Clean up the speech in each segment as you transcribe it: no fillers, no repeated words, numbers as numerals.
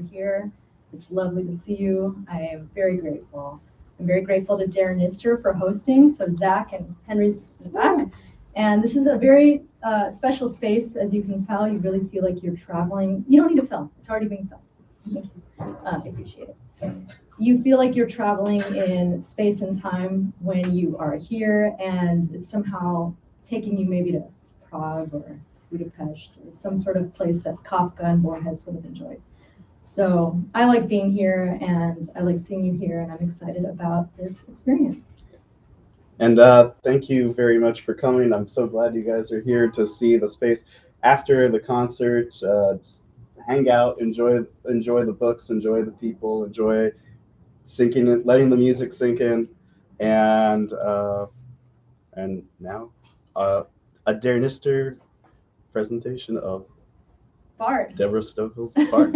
here. It's lovely to see you. I am very grateful. I'm very grateful to Darren Nister for hosting. So Zach and Henry's in the back. And this is a very special space. As you can tell, you really feel like you're traveling. You don't need to film. It's already being filmed. Thank you. I appreciate it. You feel like you're traveling in space and time when you are here, and it's somehow taking you maybe to Prague or Budapest or some sort of place that Kafka and Borges would have enjoyed. So I like being here, and I like seeing you here, and I'm excited about this experience. And thank you very much for coming. I'm so glad you guys are here to see the space. After the concert, just hang out, enjoy the books, enjoy the people, enjoy sinking in, letting the music sink in, and now a Darren Nister presentation of Bard. Deborah Stokol's Bard.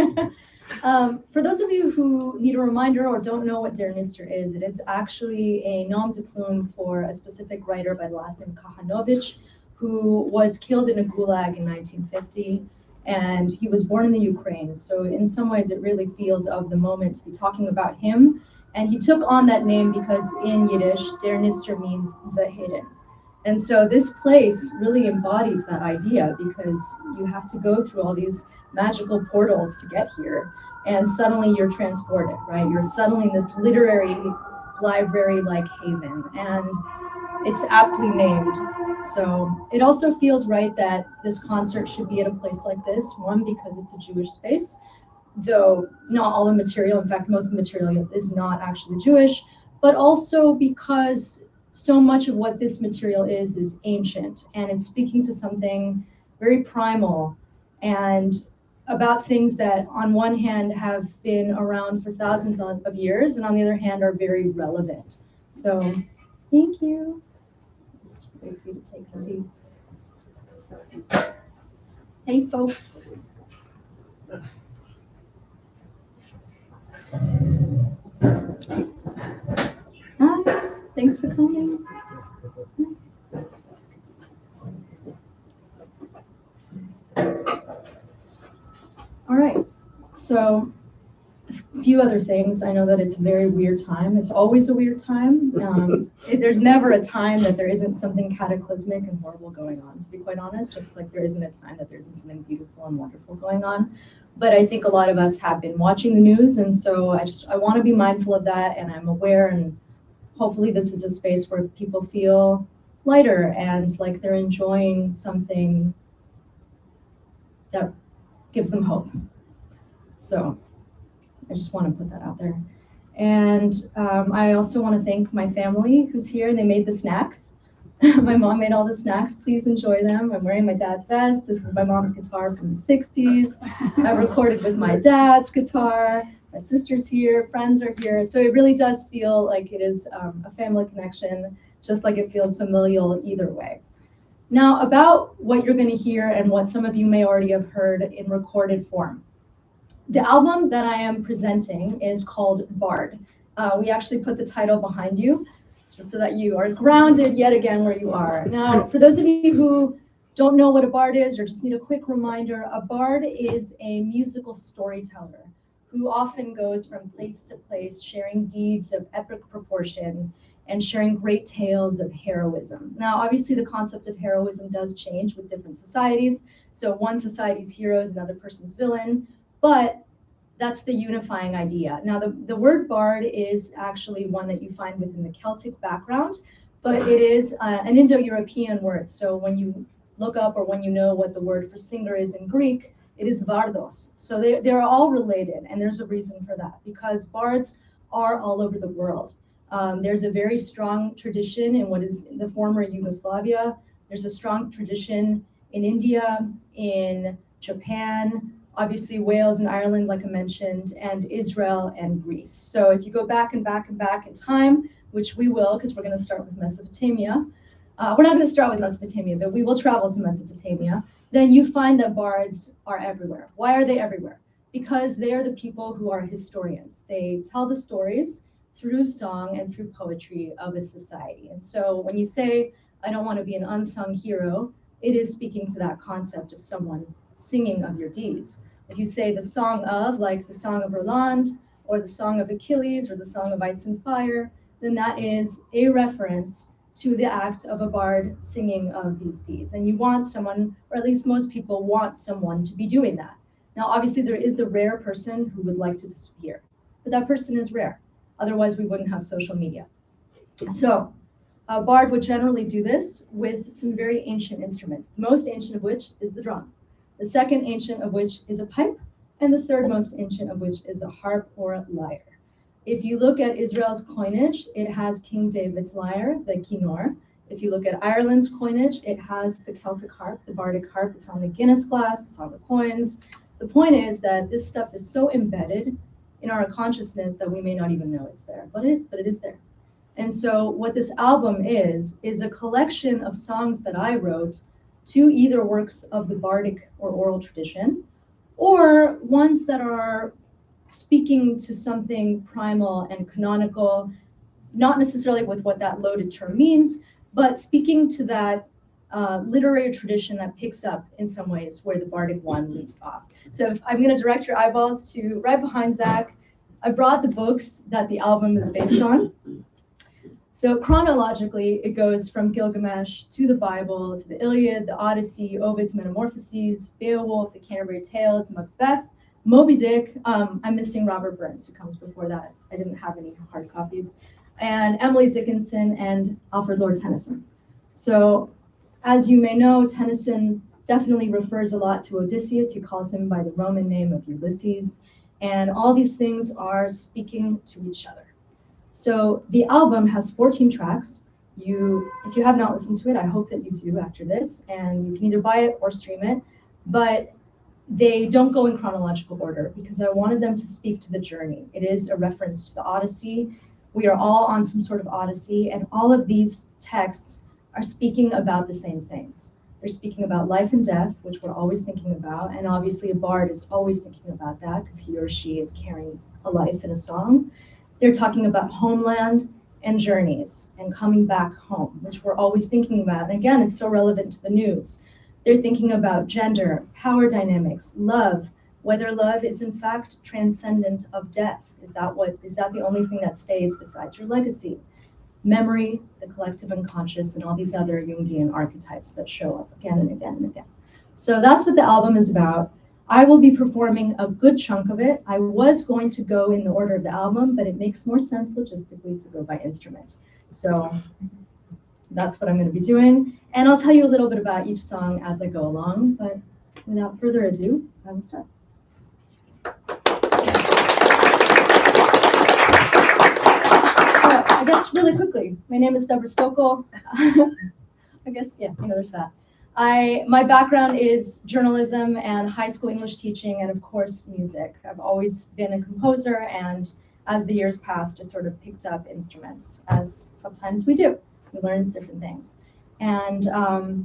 For those of you who need a reminder or don't know what Darren Nister is, it is actually a nom de plume for a specific writer by the last name Kahanovich, who was killed in a gulag in 1950, and he was born in the Ukraine. So in some ways, it really feels of the moment to be talking about him. And he took on that name because in Yiddish, Darren Nister means the hidden. And so this place really embodies that idea, because you have to go through all these magical portals to get here, and suddenly you're transported, right? You're suddenly in this literary library-like haven, and it's aptly named. So it also feels right that this concert should be at a place like this, one, because it's a Jewish space, though not all the material, in fact, most of the material is not actually Jewish, but also because so much of what this material is ancient, and it's speaking to something very primal and about things that on one hand have been around for thousands of years, and on the other hand are very relevant. So thank you. Just wait for you to take a seat. Hey folks. Hi, thanks for coming. All right, so a few other things. I know that it's a very weird time. It's always a weird time. There's never a time that there isn't something cataclysmic and horrible going on, to be quite honest, just like there isn't a time that there isn't something beautiful and wonderful going on. But I think a lot of us have been watching the news, and so I want to be mindful of that, and I'm aware, and hopefully this is a space where people feel lighter and like they're enjoying something that gives them hope. So I just want to put that out there. And I also want to thank my family who's here. They made the snacks. My mom made all the snacks. Please enjoy them. I'm wearing my dad's vest. This is my mom's guitar from the 60s. I recorded with my dad's guitar. My sister's here, friends are here. So it really does feel like it is a family connection, just like it feels familial either way. Now, about what you're going to hear and what some of you may already have heard in recorded form. The album that I am presenting is called Bard. We actually put the title behind you, just so that you are grounded yet again where you are. Now, for those of you who don't know what a bard is, or just need a quick reminder, a bard is a musical storyteller who often goes from place to place, sharing deeds of epic proportion and sharing great tales of heroism. Now, obviously, the concept of heroism does change with different societies. So one society's hero is another person's villain, but that's the unifying idea. Now, the word bard is actually one that you find within the Celtic background, but it is an Indo-European word. So when you look up or when you know what the word for singer is in Greek, it is bardos. So they're all related, and there's a reason for that, because bards are all over the world. There's a very strong tradition in what is the former Yugoslavia. There's a strong tradition in India, in Japan, obviously Wales and Ireland, like I mentioned, and Israel and Greece. So if you go back and back and back in time, which we will, because we're going to start with Mesopotamia. We're not going to start with Mesopotamia, but we will travel to Mesopotamia. Then you find that bards are everywhere. Why are they everywhere? Because they are the people who are historians. They tell the stories through song and through poetry of a society. And so when you say, I don't want to be an unsung hero, it is speaking to that concept of someone singing of your deeds. If you say the song of, like the Song of Roland, or the Song of Achilles, or the Song of Ice and Fire, then that is a reference to the act of a bard singing of these deeds. And you want someone, or at least most people want someone to be doing that. Now, obviously, there is the rare person who would like to disappear, but that person is rare. Otherwise, we wouldn't have social media. So a bard would generally do this with some very ancient instruments, the most ancient of which is the drum, the second ancient of which is a pipe, and the third most ancient of which is a harp or a lyre. If you look at Israel's coinage, it has King David's lyre, the kinnor. If you look at Ireland's coinage, it has the Celtic harp, the bardic harp. It's on the Guinness glass, it's on the coins. The point is that this stuff is so embedded in our consciousness that we may not even know it's there, but it is there. And so what this album is a collection of songs that I wrote to either works of the bardic or oral tradition, or ones that are speaking to something primal and canonical, not necessarily with what that loaded term means, but speaking to that literary tradition that picks up in some ways where the bardic one leaves off. So if I'm going to direct your eyeballs to right behind Zach, I brought the books that the album is based on. So chronologically, it goes from Gilgamesh to the Bible, to the Iliad, the Odyssey, Ovid's Metamorphoses, Beowulf, the Canterbury Tales, Macbeth, Moby Dick. I'm missing Robert Burns, who comes before that. I didn't have any hard copies. And Emily Dickinson and Alfred Lord Tennyson. So as you may know, Tennyson definitely refers a lot to Odysseus. He calls him by the Roman name of Ulysses. And all these things are speaking to each other. So the album has 14 tracks. If you have not listened to it, I hope that you do after this, and you can either buy it or stream it, but they don't go in chronological order because I wanted them to speak to the journey. It is a reference to the Odyssey. We are all on some sort of Odyssey, and all of these texts are speaking about the same things. They're speaking about life and death, which we're always thinking about, and obviously a bard is always thinking about that because he or she is carrying a life in a song. They're talking about homeland and journeys and coming back home, which we're always thinking about. And again, it's so relevant to the news. They're thinking about gender, power dynamics, love, whether love is in fact transcendent of death. Is that the only thing that stays besides your legacy? Memory, the collective unconscious, and all these other Jungian archetypes that show up again and again and again. So that's what the album is about. I will be performing a good chunk of it. I was going to go in the order of the album, but it makes more sense logistically to go by instrument. So that's what I'm going to be doing. And I'll tell you a little bit about each song as I go along, but without further ado, I will start. I guess really quickly, my name is Deborah Stokol. I guess, yeah, there's that. My background is journalism and high school English teaching, and of course, music. I've always been a composer, and as the years passed, I sort of picked up instruments, as sometimes we do. We learn different things. And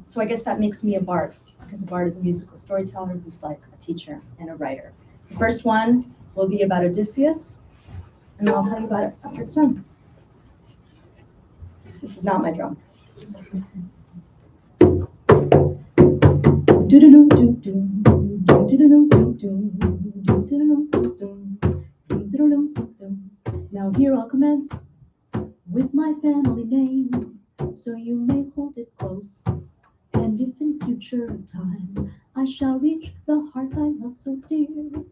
so I guess that makes me a bard, because a bard is a musical storyteller who's like a teacher and a writer. The first one will be about Odysseus, and I'll tell you about it after it's done. This is not my drum. Now here I'll commence with my family name, so you may hold it close. And if in future time I shall reach the heart I love so dear,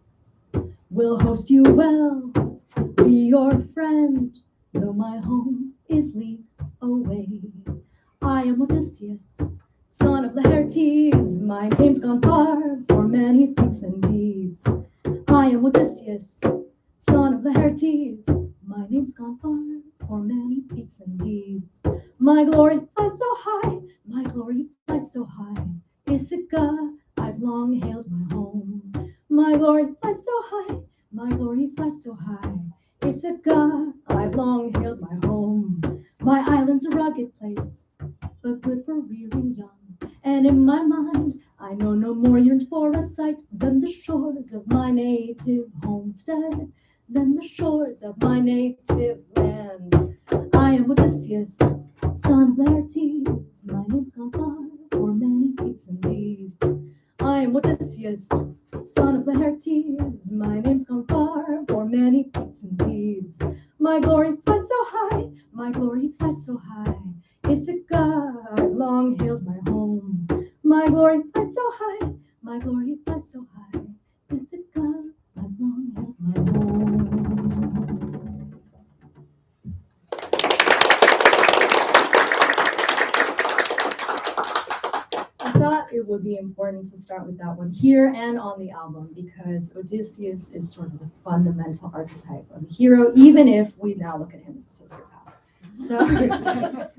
will host you well, be your friend, though my home is leagues away. I am Odysseus, son of Laertes, my name's gone far for many feats and deeds. I am Odysseus, son of Laertes, my name's gone far for many feats and deeds. My glory flies so high, my glory flies so high, Ithaca, I've long hailed my home. My glory flies so high, my glory flies so high, Ithaca, I've long hailed my home. My island's a rugged place, but good for rearing young. And in my mind, I know no more yearned for a sight than the shores of my native homestead, than the shores of my native land. I am Odysseus, son of Laertes, my name's gone far for many feats and deeds. I am Odysseus, son of Laertes, my name's gone far for many feats and deeds. My glory flies so high, my glory flies so high. Ithaca, I've long hailed my home. My glory flies so high, my glory flies so high. Ithaca, I've long hailed my home. I thought it would be important to start with that one here and on the album because Odysseus is sort of the fundamental archetype of a hero, even if we now look at him as a sociopath. So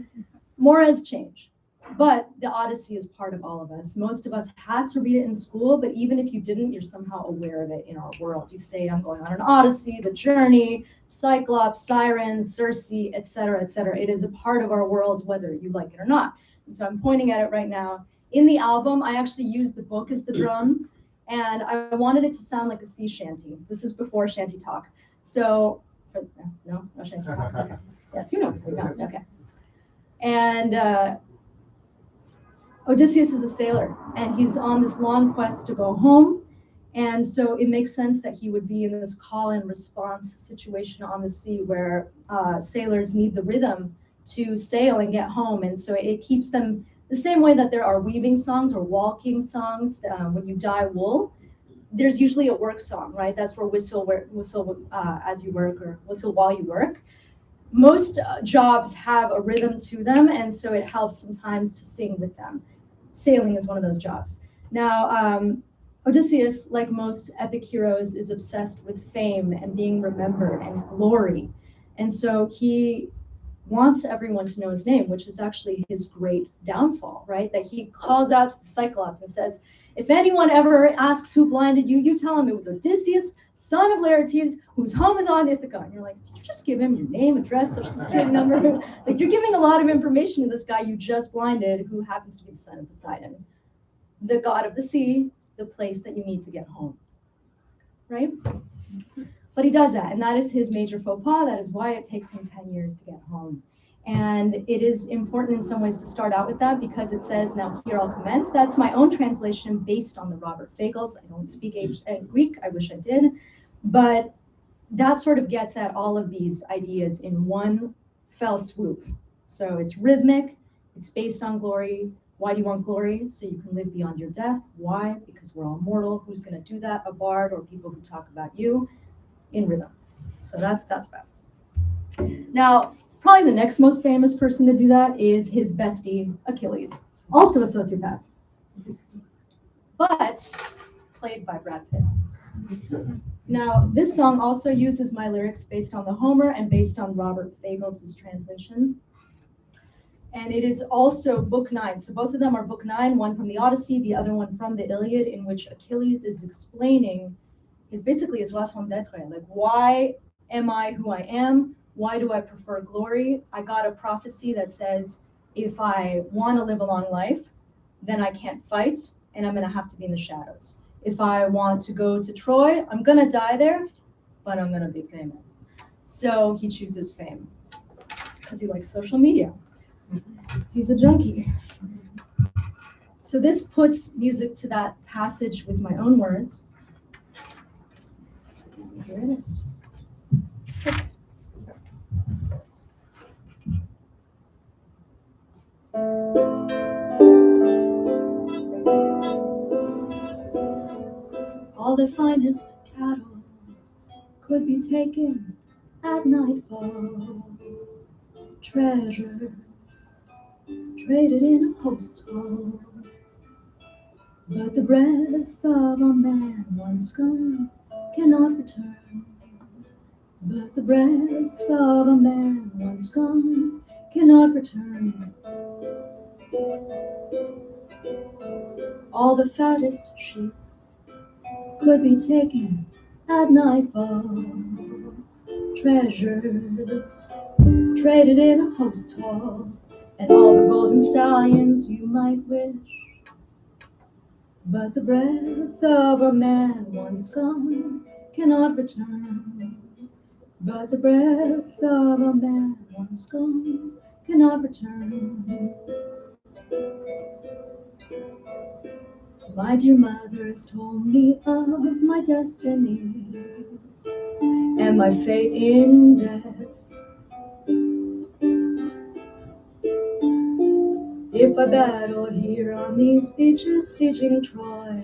more has changed. But the Odyssey is part of all of us. Most of us had to read it in school, but even if you didn't, you're somehow aware of it in our world. You say, I'm going on an Odyssey, the journey, Cyclops, Sirens, Circe, etc., etc. It is a part of our world, whether you like it or not. And so I'm pointing at it right now. In the album, I actually used the book as the drum, and I wanted it to sound like a sea shanty. This is before shanty talk. So, no shanty talk. Okay. Yes, you know. Okay. And Odysseus is a sailor, and he's on this long quest to go home. And so it makes sense that he would be in this call and response situation on the sea where sailors need the rhythm to sail and get home. And so it keeps them the same way that there are weaving songs or walking songs when you dye wool. There's usually a work song, right? That's where whistle as you work or whistle while you work. Most jobs have a rhythm to them, and so it helps sometimes to sing with them. Sailing is one of those jobs. Now, Odysseus, like most epic heroes, is obsessed with fame and being remembered and glory. And so he wants everyone to know his name, which is actually his great downfall, right? That he calls out to the Cyclops and says, if anyone ever asks who blinded you, you tell him it was Odysseus, son of Laertes, whose home is on Ithaca. And you're like, did you just give him your name, address, social security number? Like, you're giving a lot of information to this guy you just blinded, who happens to be the son of Poseidon, the god of the sea, the place that you need to get home, right? But he does that, and that is his major faux pas. That is why it takes him 10 years to get home. And it is important in some ways to start out with that because it says, now here I'll commence. That's my own translation based on the Robert Fagles. I don't speak Greek, I wish I did. But that sort of gets at all of these ideas in one fell swoop. So it's rhythmic, it's based on glory. Why do you want glory? So you can live beyond your death. Why? Because we're all mortal. Who's going to do that? A bard or people who talk about you in rhythm. So that's about. Now, probably the next most famous person to do that is his bestie, Achilles, also a sociopath, but played by Brad Pitt. Now, this song also uses my lyrics based on the Homer and based on Robert Fagles' translation. And it is also book 9. So both of them are book 9, one from the Odyssey, the other one from the Iliad, in which Achilles is explaining basically his raison d'etre. Like, why am I who I am? Why do I prefer glory? I got a prophecy that says, if I want to live a long life, then I can't fight, and I'm going to have to be in the shadows. If I want to go to Troy, I'm going to die there, but I'm going to be famous. So he chooses fame because he likes social media. He's a junkie. So this puts music to that passage with my own words. Here it is. All the finest cattle could be taken at nightfall. Treasures traded in a host hall. But the breath of a man once gone cannot return. But the breath of a man once gone cannot return. All the fattest sheep could be taken at nightfall. Treasures traded in a host hall, and all the golden stallions you might wish. But the breath of a man once gone cannot return. But the breath of a man once gone cannot return. My dear mother has told me of my destiny and my fate in death. If I battle here on these beaches, sieging Troy,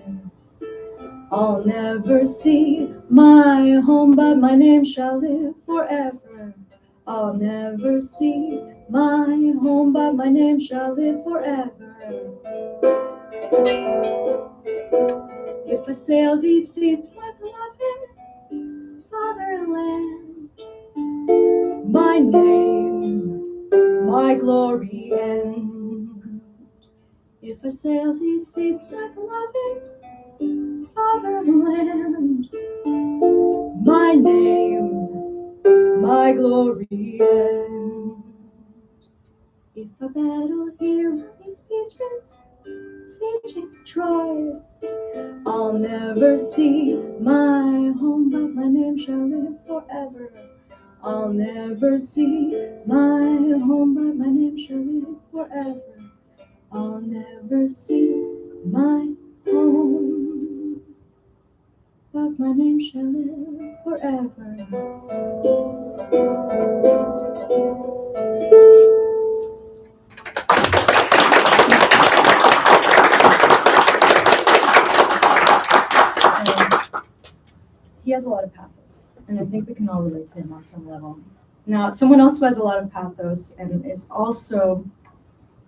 I'll never see my home, but my name shall live forever. I'll never see my home, but my name shall live forever. If I sail these seas, my beloved fatherland, my name, my glory end. If I sail these seas, my beloved fatherland, my name, my glory end. If I battle here on these beaches, sieging Troy, I'll never see my home, but my name shall live forever. I'll never see my home, but my name shall live forever. I'll never see my home, but my name shall live forever. He has a lot of pathos, and I think we can all relate to him on some level. Now, someone else who has a lot of pathos and is also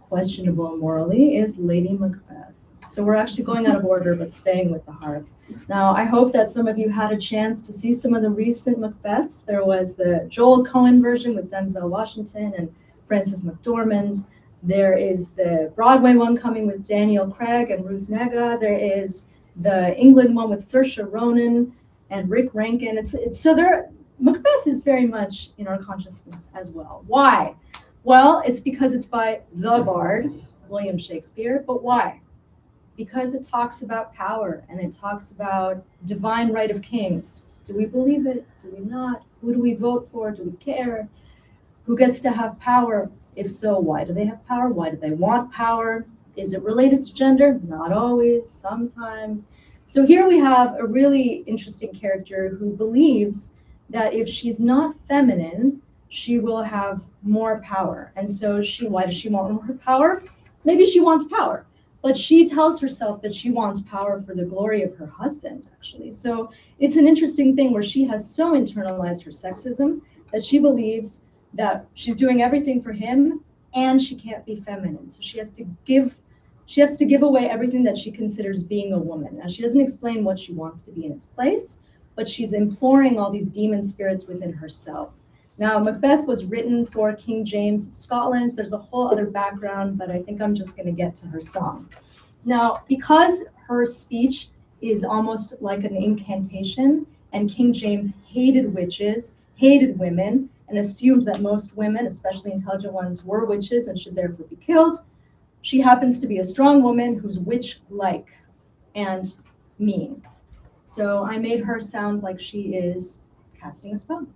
questionable morally is Lady Macbeth. So we're actually going out of order, but staying with the hearth. Now, I hope that some of you had a chance to see some of the recent Macbeths. There was the Joel Coen version with Denzel Washington and Frances McDormand. There is the Broadway one coming with Daniel Craig and Ruth Negga. There is the England one with Saoirse Ronan and Rick Rankin. Macbeth is very much in our consciousness as well. Why? Well, it's because it's by the Bard, William Shakespeare. But why? Because it talks about power and it talks about divine right of kings. Do we believe it? Do we not? Who do we vote for? Do we care? Who gets to have power? If so, why do they have power? Why do they want power? Is it related to gender? Not always, sometimes. So here we have a really interesting character who believes that if she's not feminine, she will have more power. And so why does she want more power? Maybe she wants power, but she tells herself that she wants power for the glory of her husband, actually. So it's an interesting thing where she has so internalized her sexism that she believes that she's doing everything for him and she can't be feminine. So she has to give away everything that she considers being a woman. Now, she doesn't explain what she wants to be in its place, but she's imploring all these demon spirits within herself. Now, Macbeth was written for King James of Scotland. There's a whole other background, but I think I'm just going to get to her song. Now, because her speech is almost like an incantation, and King James hated witches, hated women, and assumed that most women, especially intelligent ones, were witches and should therefore be killed, she happens to be a strong woman who's witch-like and mean. So I made her sound like she is casting a spell.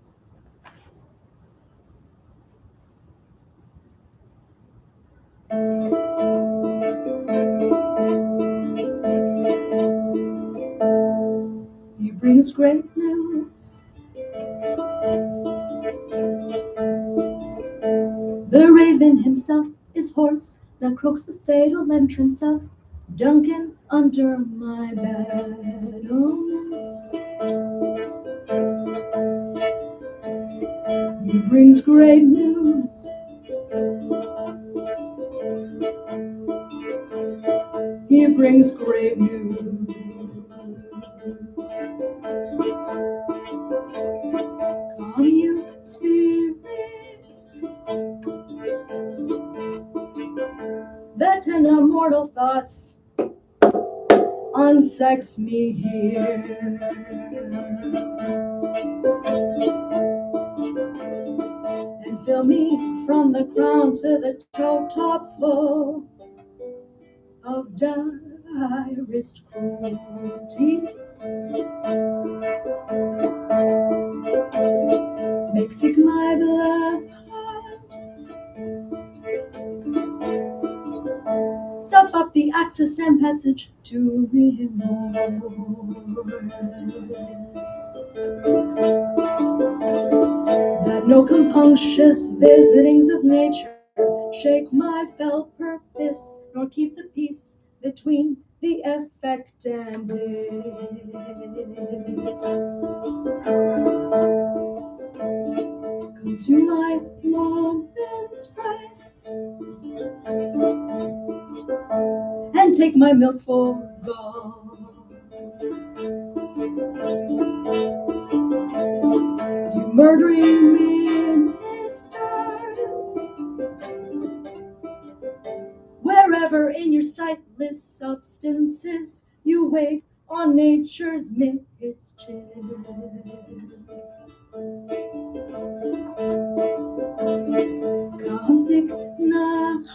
He brings great news. The raven himself is hoarse, that croaks the fatal entrance of Duncan under my battlements. He brings great news. He brings great news. Come, you spirits that in immortal thoughts unsex me here. And fill me from the crown to the toe top full of direst cruelty. Make thick my blood. Stop up the access and passage to remorse. That no compunctious visitings of nature shake my felt purpose, nor keep the peace between the effect and it. Come to my moment's breasts and take my milk for gall. You murdering ministers, wherever in your sightless substances you wait on nature's mischief. Come thick night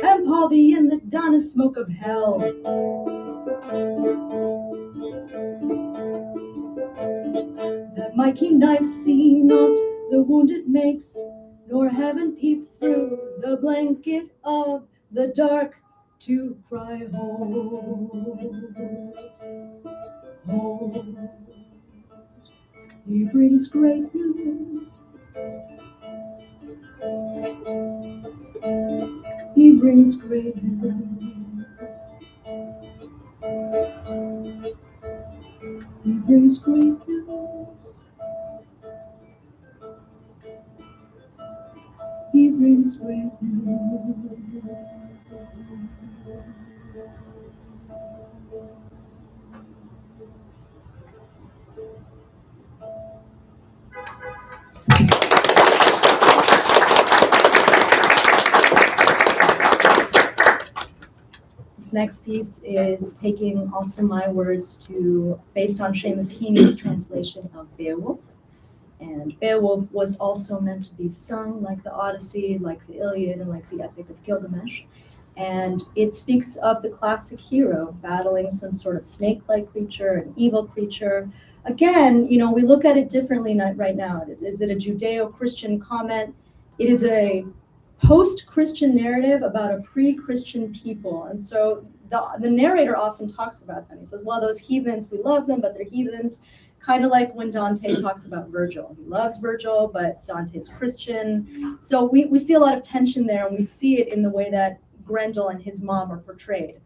and pall thee in the dawn smoke of hell. That my keen knife see not the wound it makes, nor heaven peep through the blanket of the dark to cry, hold, hold. He brings great news. He brings great news. He brings great news. He brings great news. This next piece is taking also my words based on Seamus Heaney's translation of Beowulf. And Beowulf was also meant to be sung like the Odyssey, like the Iliad, and like the Epic of Gilgamesh. And it speaks of the classic hero battling some sort of snake-like creature, an evil creature. Again, we look at it differently right now. Is it a Judeo-Christian comment? It is a post-Christian narrative about a pre-Christian people. And so the narrator often talks about them. He says, well, those heathens, we love them, but they're heathens. Kind of like when Dante talks about Virgil. He loves Virgil, but Dante's Christian. So we see a lot of tension there, and we see it in the way that Grendel and his mom are portrayed.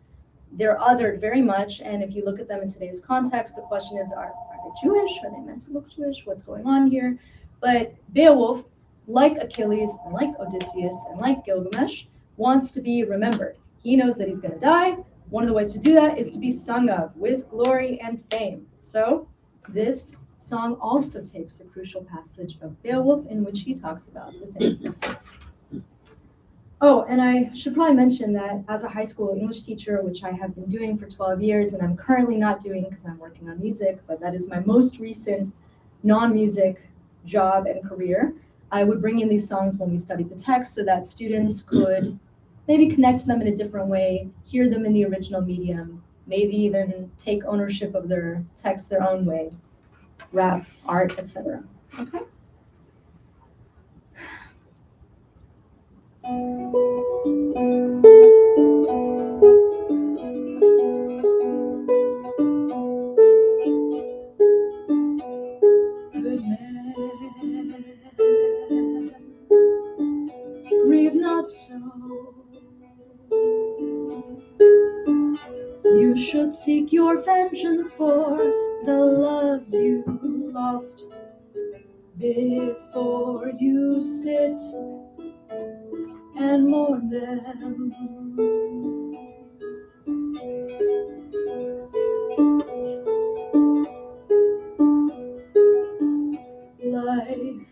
They're othered very much, and if you look at them in today's context, the question is, are they Jewish? Are they meant to look Jewish? What's going on here? But Beowulf, like Achilles, and like Odysseus, and like Gilgamesh, wants to be remembered. He knows that he's going to die. One of the ways to do that is to be sung of with glory and fame. So this song also takes a crucial passage of Beowulf in which he talks about the same thing. Oh, and I should probably mention that as a high school English teacher, which I have been doing for 12 years, and I'm currently not doing because I'm working on music, but that is my most recent non-music job and career, I would bring in these songs when we studied the text so that students could maybe connect to them in a different way, hear them in the original medium, maybe even take ownership of their text their own way, rap, art, etc. Okay? Good man, grieve not so. You should seek your vengeance for the loves you lost before you sit and mourn them. Life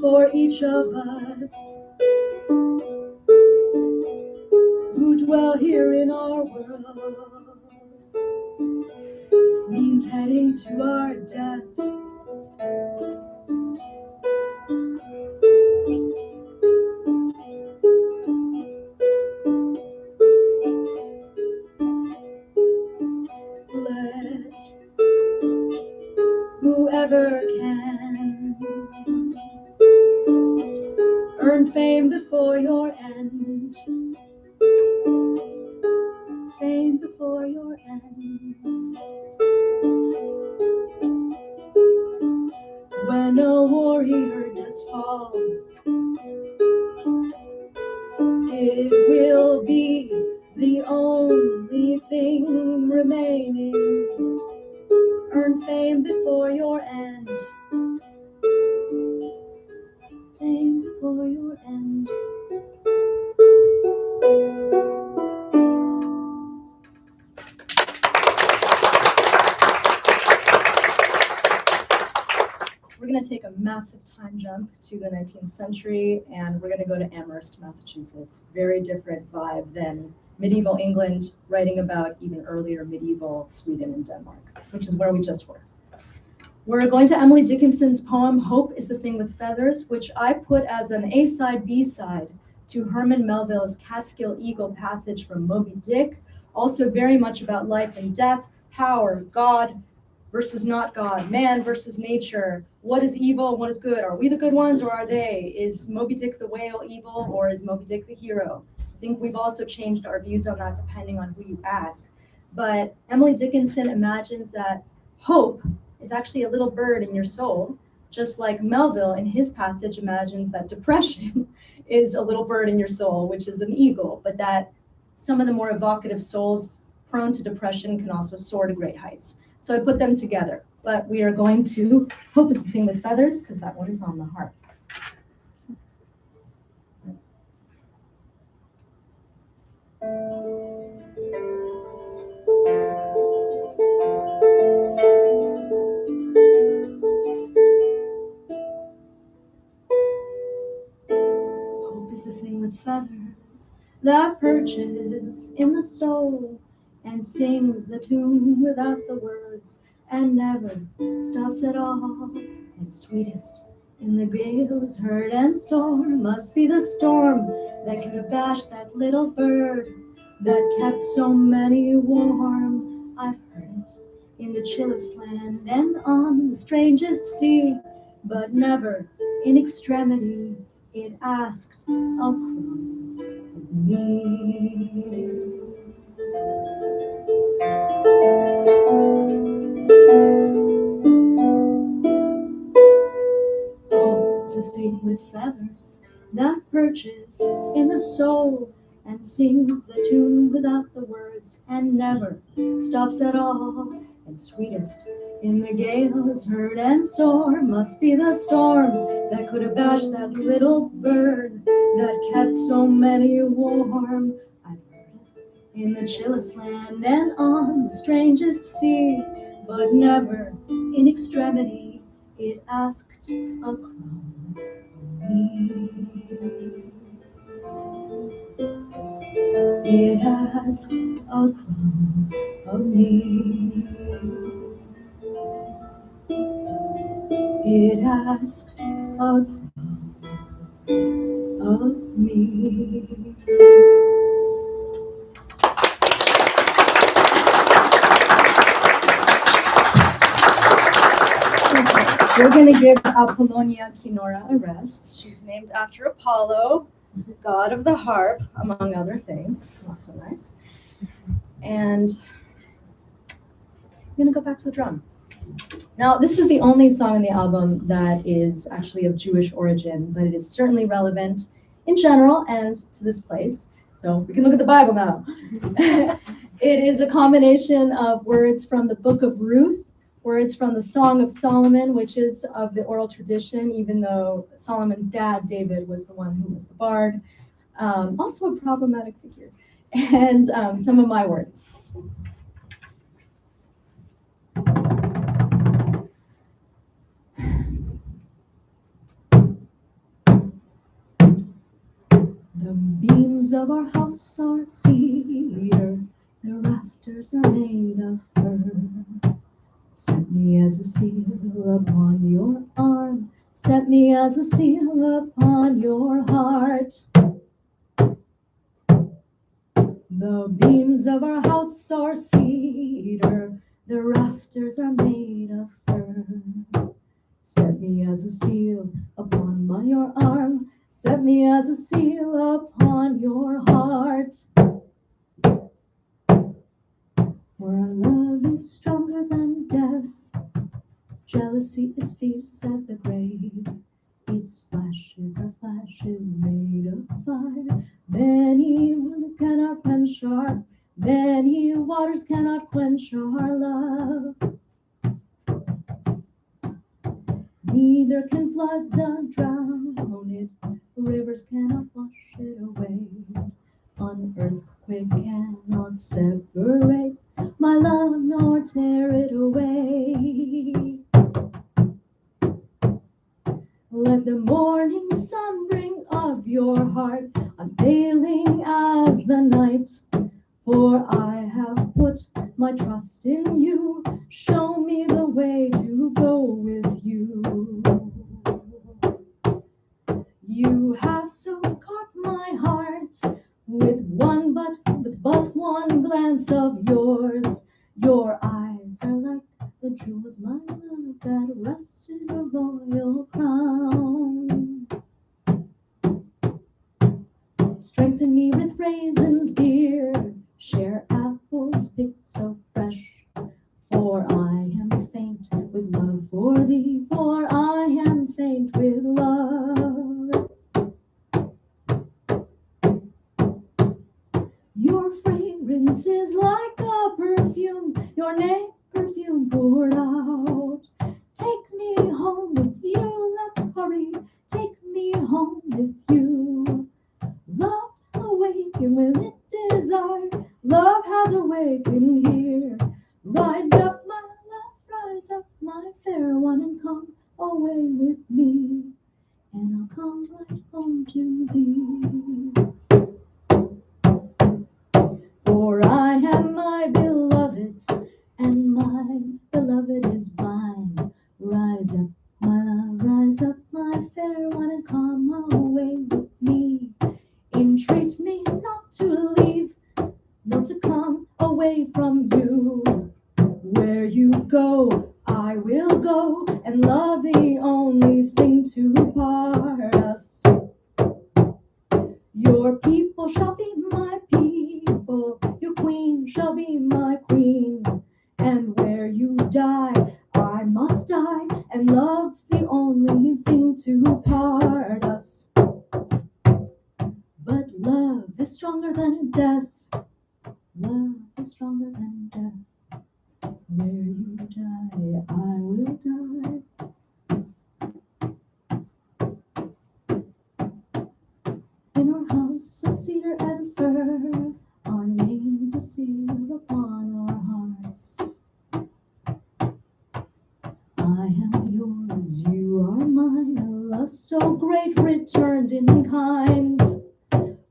for each of us who dwell here in our world means heading to our death. Let whoever can earn Earn fame before your end. Fame before your end. When a warrior does fall, it will be the only thing remaining. Earn fame before your end. Fame before your end. We're going to take a massive time jump to the 19th century, and we're going to go to Amherst, Massachusetts. Very different vibe than medieval England, writing about even earlier medieval Sweden and Denmark, which is where we just were. We're going to Emily Dickinson's poem, Hope is the Thing with Feathers, which I put as an A-side, B-side to Herman Melville's Catskill Eagle passage from Moby Dick, also very much about life and death, power, God versus not God, man versus nature, what is evil, what is good, are we the good ones or are they? Is Moby Dick the whale evil or is Moby Dick the hero? I think we've also changed our views on that depending on who you ask. But Emily Dickinson imagines that hope is actually a little bird in your soul, just like Melville in his passage imagines that depression is a little bird in your soul, which is an eagle, but that some of the more evocative souls prone to depression can also soar to great heights. So I put them together, but we are going to Hope is the Thing with Feathers, because that one is on the harp. Hope is the thing with feathers that perches in the soul and sings the tune without the words and never stops at all. And sweetest in the gales heard and soar must be the storm that could have bashed that little bird that kept so many warm. I've heard it in the chillest land and on the strangest sea, but never in extremity it asked a crumb of me. Hope's a thing with feathers that perches in the soul and sings the tune without the words and never stops at all. And sweetest in the gales heard and soar must be the storm that could have bashed that little bird that kept so many warm. I've heard it in the chillest land and on the strangest sea, but never in extremity it asked a crumb of me. It asked a crumb of me. It asked a crumb of me. We're going to give Apollonia Kinora a rest. She's named after Apollo, god of the harp, among other things. Not so nice. And I'm going to go back to the drum. Now, this is the only song in the album that is actually of Jewish origin, but it is certainly relevant in general and to this place. So we can look at the Bible now. It is a combination of words from the Book of Ruth, words from the Song of Solomon, which is of the oral tradition, even though Solomon's dad, David, was the one who was the bard. Also a problematic figure. And some of my words. The beams of our house are cedar, the rafters are made of fir. Set me as a seal upon your arm, set me as a seal upon your heart. The beams of our house are cedar, the rafters are made of fir. Set me as a seal upon your arm, Set me as a seal upon your heart. For our love is stronger than death. Jealousy is fierce as the grave. Its flashes are flashes made of fire. Many winds cannot quench our, many waters cannot quench our love. Neither can floods drown it, rivers cannot wash it away. An earthquake cannot separate my love nor tear it away. Let the morning sun bring of your heart, unfailing as the night. For I have put my trust in you. Show me the way to go with you. You have so caught my heart with but one glance of yours. Your eyes are like the jewels, my love, that rests in a royal crown. Strengthen me with raisins dear, share apples picked so fresh. For I am faint with love for thee, for I am faint with love. Your fragrance is like a perfume, your name perfume poured out. Take me home with you, let's hurry, take me home with you. Love awaken with it desire, love has awakened here. Rise up, my love, rise up, my fair one, and come away with me, and I'll come right home to thee. For I am my beloved's, and my beloved is mine. Rise up, my love, rise up, my fair one, and come away with me. Entreat me not to leave, nor to come away from you. Where you go, I will go, and love the only thing to part us. Your people shall be my people, your queen shall be my queen. And where you die, I must die, and love the only thing to part us. But love is stronger than death. Love is stronger than death. Where you die, I will die. In our house of cedar and fir, our names are sealed upon our hearts. I am yours, you are mine, a love so great returned in kind.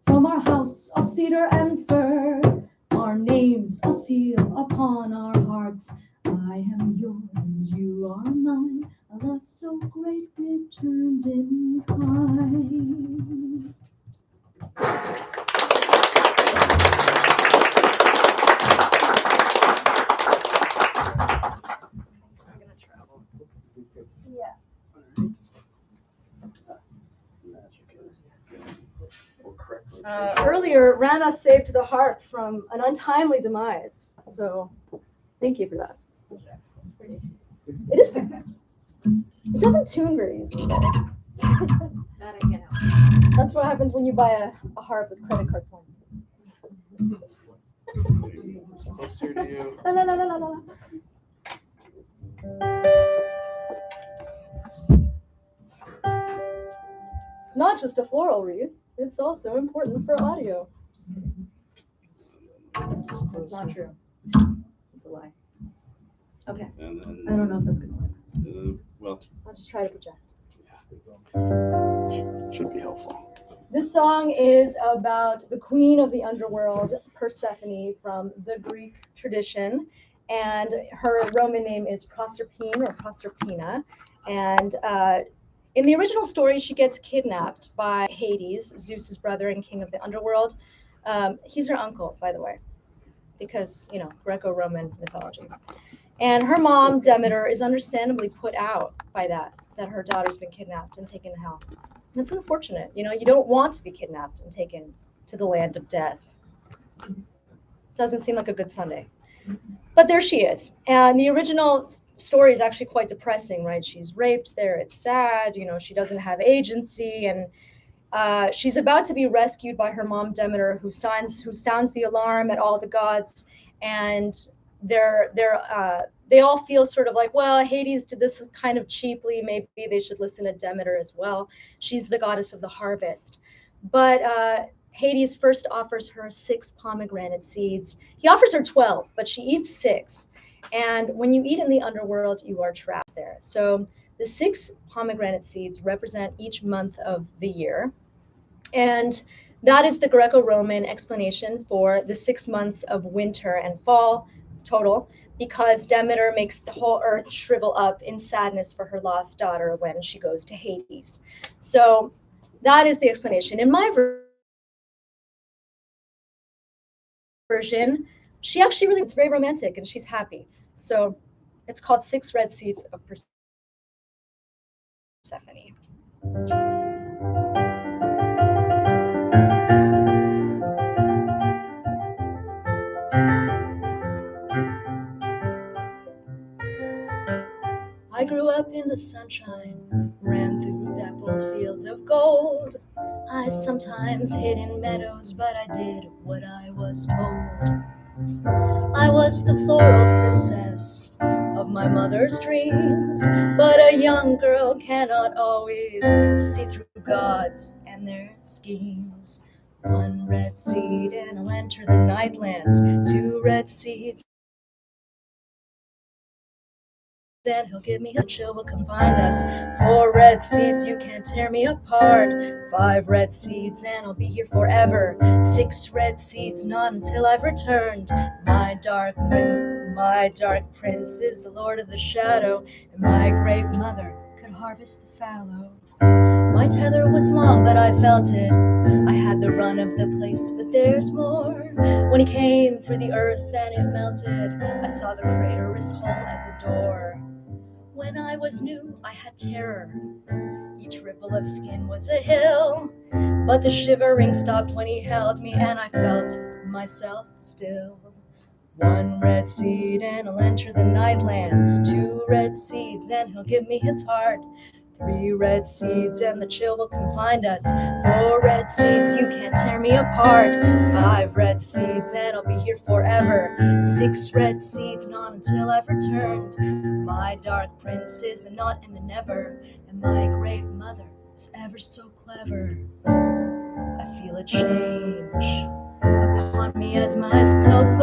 From our house of cedar and fir, our names are sealed upon our hearts. I am yours, you are mine, a love so great returned in kind. Earlier, Rana saved the harp from an untimely demise, so thank you for that. It is fair. It doesn't tune very easily. That's what happens when you buy a harp with credit card points. La, la, la, la, la, la. It's not just a floral wreath, it's also important for audio. Just kidding. That's not true. It's a lie. Okay. I don't know if that's going to work. Well, I'll just try to project. Should be helpful. This song is about the queen of the underworld, Persephone, from the Greek tradition. And her Roman name is Proserpine or Proserpina. And in the original story, she gets kidnapped by Hades, Zeus's brother and king of the underworld. He's her uncle, by the way, because, you know, Greco-Roman mythology. And her mom, Demeter, is understandably put out by that her daughter's been kidnapped and taken to hell. That's unfortunate. You know, you don't want to be kidnapped and taken to the land of death. Doesn't seem like a good Sunday. But there she is. And the original story is actually quite depressing, right? She's raped there. It's sad. You know, she doesn't have agency. And she's about to be rescued by her mom, Demeter, who sounds the alarm at all the gods. And they all feel sort of like, well, Hades did this kind of cheaply. Maybe they should listen to Demeter as well. She's the goddess of the harvest. But Hades first offers her 6 pomegranate seeds. He offers her 12, but she eats 6. And when you eat in the underworld, you are trapped there. So the 6 pomegranate seeds represent each month of the year. And that is the Greco-Roman explanation for the 6 months of winter and fall total, because Demeter makes the whole earth shrivel up in sadness for her lost daughter when she goes to Hades. So that is the explanation. In my version, she actually really, it's very romantic and she's happy. So it's called 6 Red Seeds of Persephone. I grew up in the sunshine, ran through dappled fields of gold. I sometimes hid in meadows, but I did what I was told. I was the floral princess of my mother's dreams, but a young girl cannot always see through gods and their schemes. 1 red seed and I'll enter the nightlands, 2 red seeds and he'll give me a chill will confine us. 4 red seeds, you can't tear me apart. 5 red seeds and I'll be here forever. 6 red seeds, not until I've returned. My dark prince is the lord of the shadow, and my great mother could harvest the fallow. My tether was long, but I felt it. I had the run of the place, but there's more. When he came through the earth and it melted, I saw the crater as whole as a door. When I was new, I had terror. Each ripple of skin was a hill, but the shivering stopped when he held me, and I felt myself still. 1 red seed and I'll enter the nightlands, 2 red seeds and he'll give me his heart. 3 red seeds and the chill will confine us. 4 red seeds, you can't tear me apart. 5 red seeds and I'll be here forever. 6 red seeds, not until I've returned. My dark prince is the not and the never, and my great mother is ever so clever. I feel a change upon me as my cloak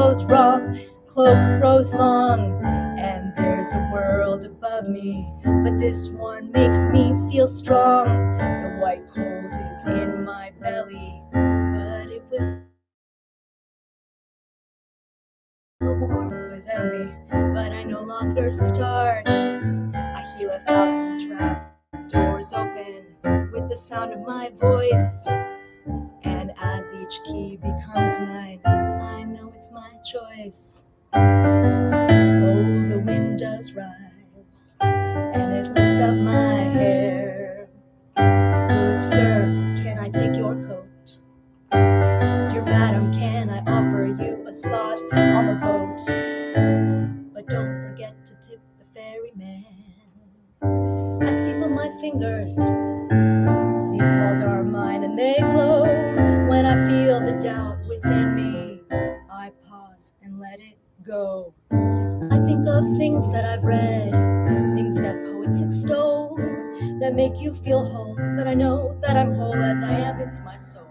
grows long, and there's a world above me, but this one makes me feel strong. The white cold is in my belly, but it will warm within me. But I no longer start. I hear 1,000 trap doors open with the sound of my voice, and as each key becomes mine, I know it's my choice. Oh, the wind does rise, and it lifts up my hair. Good sir, can I take your coat? Dear madam, can I offer you a spot on the boat? But don't forget to tip the ferryman. I steeple my fingers. These halls are mine and they glow. When I feel the doubt within me, I pause and let it go. I think of things that I've read, things that poets extol, that make you feel whole, but I know that I'm whole as I am, it's my soul.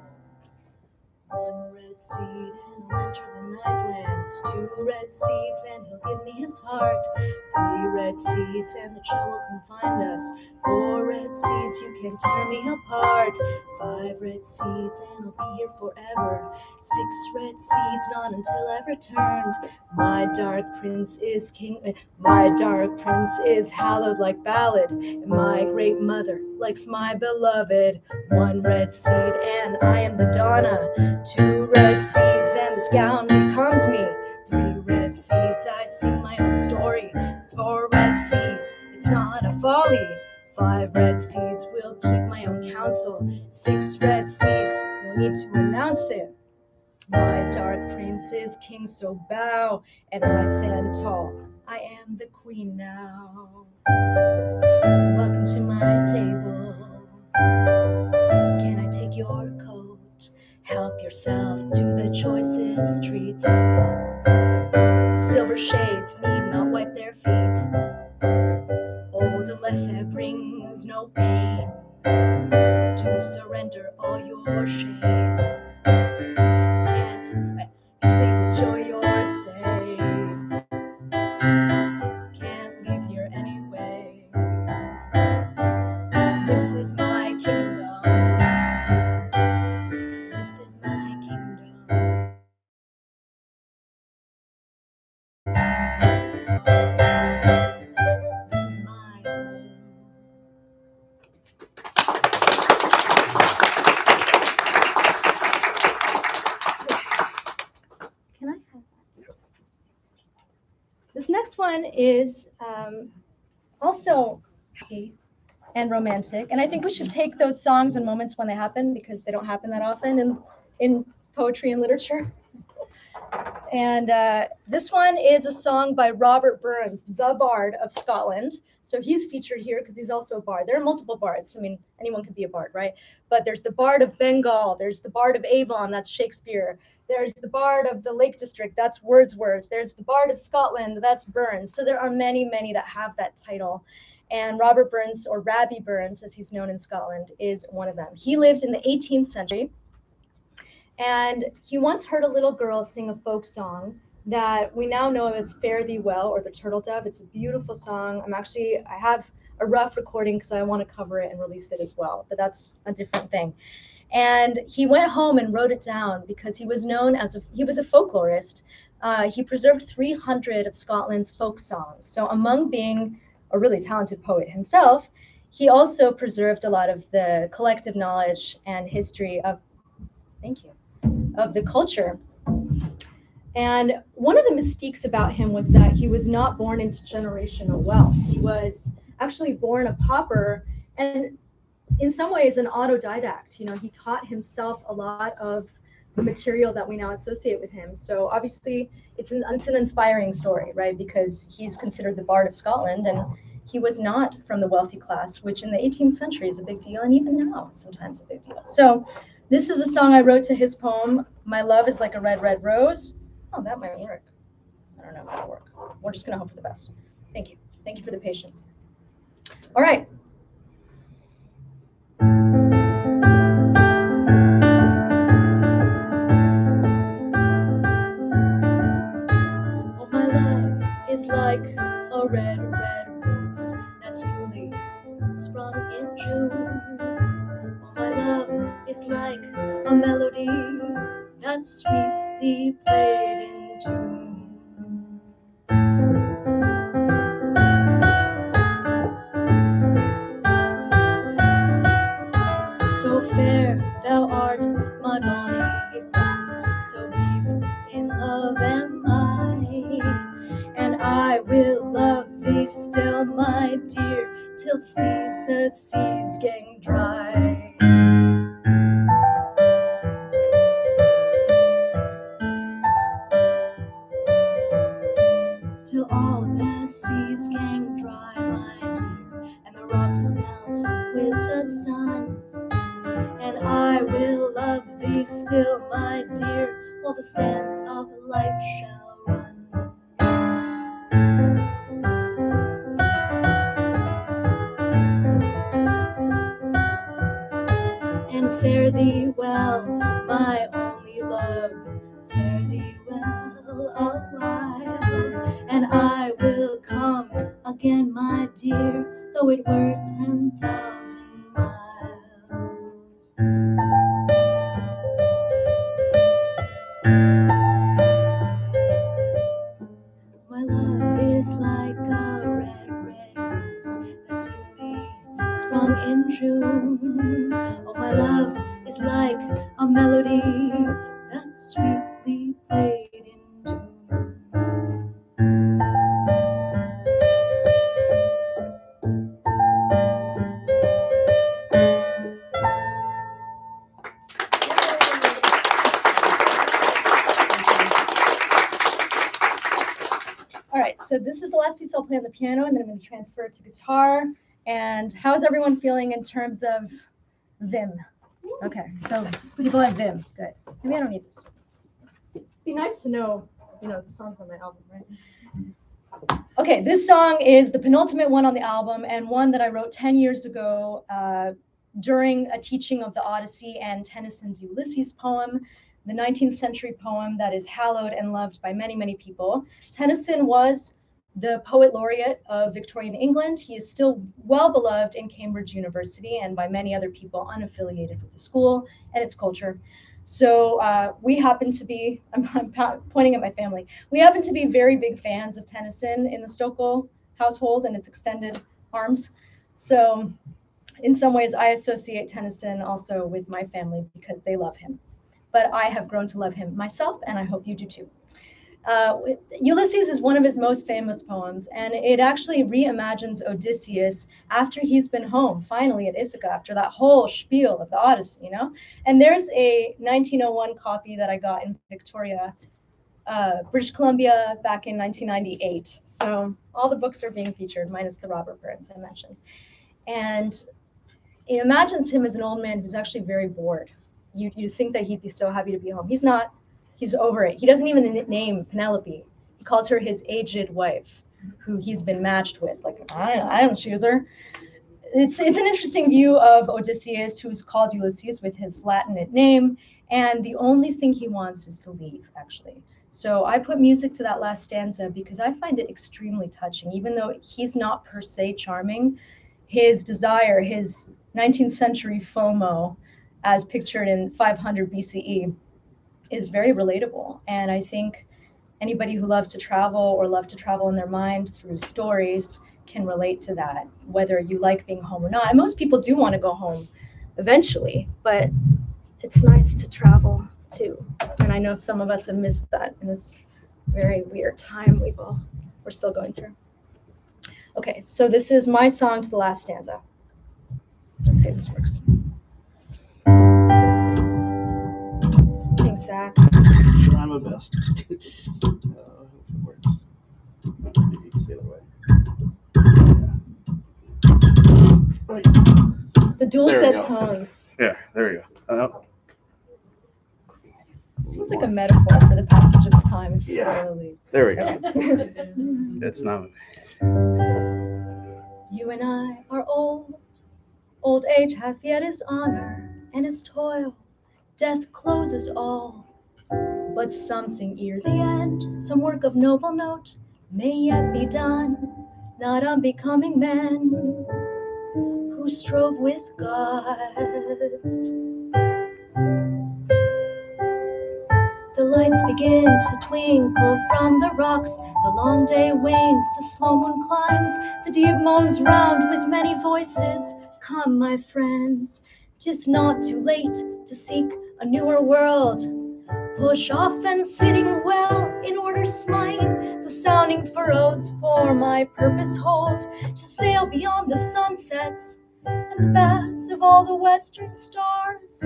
1 red seed and I'll enter the nightlands, 2 red seeds and he'll give me his heart. 3 red seeds and the chill will confine us. 4 red seeds, you can tear me apart. 5 red seeds and I'll be here forever. 6 red seeds, not until I've returned. My dark prince is hallowed like ballad, and my great mother likes my beloved. 1 red seed and I am the Donna. 2 red seeds and this gown becomes me. 3 red seeds, I sing my own story. 4 red seeds, it's not a folly. 5 red seeds will keep my own counsel. 6 red seeds, no need to announce it. My dark prince is king, so bow, and I stand tall. I am the queen now. Welcome to my table. Can I take your coat? Help yourself to the choicest treats. Silver shades need not wipe their feet. Old Aletha brings no pain. To surrender all your shame. Please enjoy your stay. Can't leave here anyway. This is my kingdom. This is my kingdom. This is my home. Can I have that? This next one is also happy and romantic, and I think we should take those songs and moments when they happen, because they don't happen that often in poetry and literature. And this one is a song by Robert Burns, the Bard of Scotland. So he's featured here because he's also a bard. There are multiple bards. I mean, anyone can be a bard, right? But there's the Bard of Bengal. There's the Bard of Avon. That's Shakespeare. There's the Bard of the Lake District. That's Wordsworth. There's the Bard of Scotland. That's Burns. So there are many, many that have that title. And Robert Burns, or Rabbi Burns, as he's known in Scotland, is one of them. He lived in the 18th century. And he once heard a little girl sing a folk song that we now know as Fare Thee Well, or the Turtle Dove. It's a beautiful song. I have a rough recording because I want to cover it and release it as well, but that's a different thing. And he went home and wrote it down because he was known as he was a folklorist. He preserved 300 of Scotland's folk songs. So among being a really talented poet himself, he also preserved a lot of the collective knowledge and history of, thank you, of the culture. And one of the mystiques about him was that he was not born into generational wealth. He was actually born a pauper, and in some ways an autodidact. You know, he taught himself a lot of the material that we now associate with him. So obviously it's an inspiring story, right? Because he's considered the Bard of Scotland, and he was not from the wealthy class, which in the 18th century is a big deal, and even now it's sometimes a big deal. So this is a song I wrote to his poem, My Love is Like a Red, Red Rose. Oh, that might work. I don't know if that'll work. We're just going to hope for the best. Thank you. Thank you for the patience. All right. Oh, my love is like a red, red rose that's newly sprung in June. Oh, my love is like a melody that's sweetly played in tune. So fair thou art, my bonny lass, so deep in love am I, and I will love thee still, my dear, till the seas gang dry. Till all the seas gang dry, my dear, and the rocks melt with the sun. And I will love thee still, my dear, while the sands of life shall run. And fare thee well, my only love, fare thee well a while, and I will come again, my dear, though it were 10,000 miles. My love is like a red, red rose that's newly sprung in June. Oh, my love is like a melody that's sweetly played in tune. last piece I'll play on the piano, and then I'm going to transfer it to guitar. And how's everyone feeling in terms of vim? Okay, so people have vim. Good. Maybe I don't need this. It'd be nice to know, the songs on my album, right? Okay, this song is the penultimate one on the album, and one that I wrote 10 years ago during a teaching of the Odyssey and Tennyson's Ulysses poem, the 19th century poem that is hallowed and loved by many, many people. Tennyson was the poet laureate of Victorian England. He is still well beloved in Cambridge University and by many other people unaffiliated with the school and its culture. So we happen to be, I'm pointing at my family, we happen to be very big fans of Tennyson in the Stokol household and its extended arms. So in some ways, I associate Tennyson also with my family because they love him. But I have grown to love him myself, and I hope you do too. Ulysses is one of his most famous poems, and it actually reimagines Odysseus after he's been home, finally at Ithaca, after that whole spiel of the Odyssey, And there's a 1901 copy that I got in Victoria, British Columbia, back in 1998. So all the books are being featured, minus the Robert Burns I mentioned. And it imagines him as an old man who's actually very bored. You think that he'd be so happy to be home. He's not. He's over it. He doesn't even name Penelope. He calls her his aged wife, who he's been matched with. Like, I don't choose her. It's an interesting view of Odysseus, who's called Ulysses with his Latinate name, and the only thing he wants is to leave, actually. So I put music to that last stanza because I find it extremely touching. Even though he's not per se charming, his desire, his 19th century FOMO, as pictured in 500 BCE, is very relatable. And I think anybody who loves to travel or love to travel in their mind through stories can relate to that, whether you like being home or not. And most people do want to go home eventually, but it's nice to travel too. And I know some of us have missed that in this very weird time we're still going through. Okay, so this is my song to the last stanza. Let's see if this works. Thanks, Zach. Try my best. Hope it works. Maybe it's the other way. The dual set tones. Yeah, there we go. Seems like a metaphor for the passage of time slowly. There we go. It's not. You and I are old. Old age hath yet his honor and his toil. Death closes all. But something ere the end, some work of noble note, may yet be done, not unbecoming men who strove with gods. The lights begin to twinkle from the rocks, the long day wanes, the slow moon climbs, the deep moans round with many voices. Come, my friends, 'tis not too late to seek a newer world. Push off and sitting well in order smite the sounding furrows, for my purpose holds to sail beyond the sunsets and the baths of all the western stars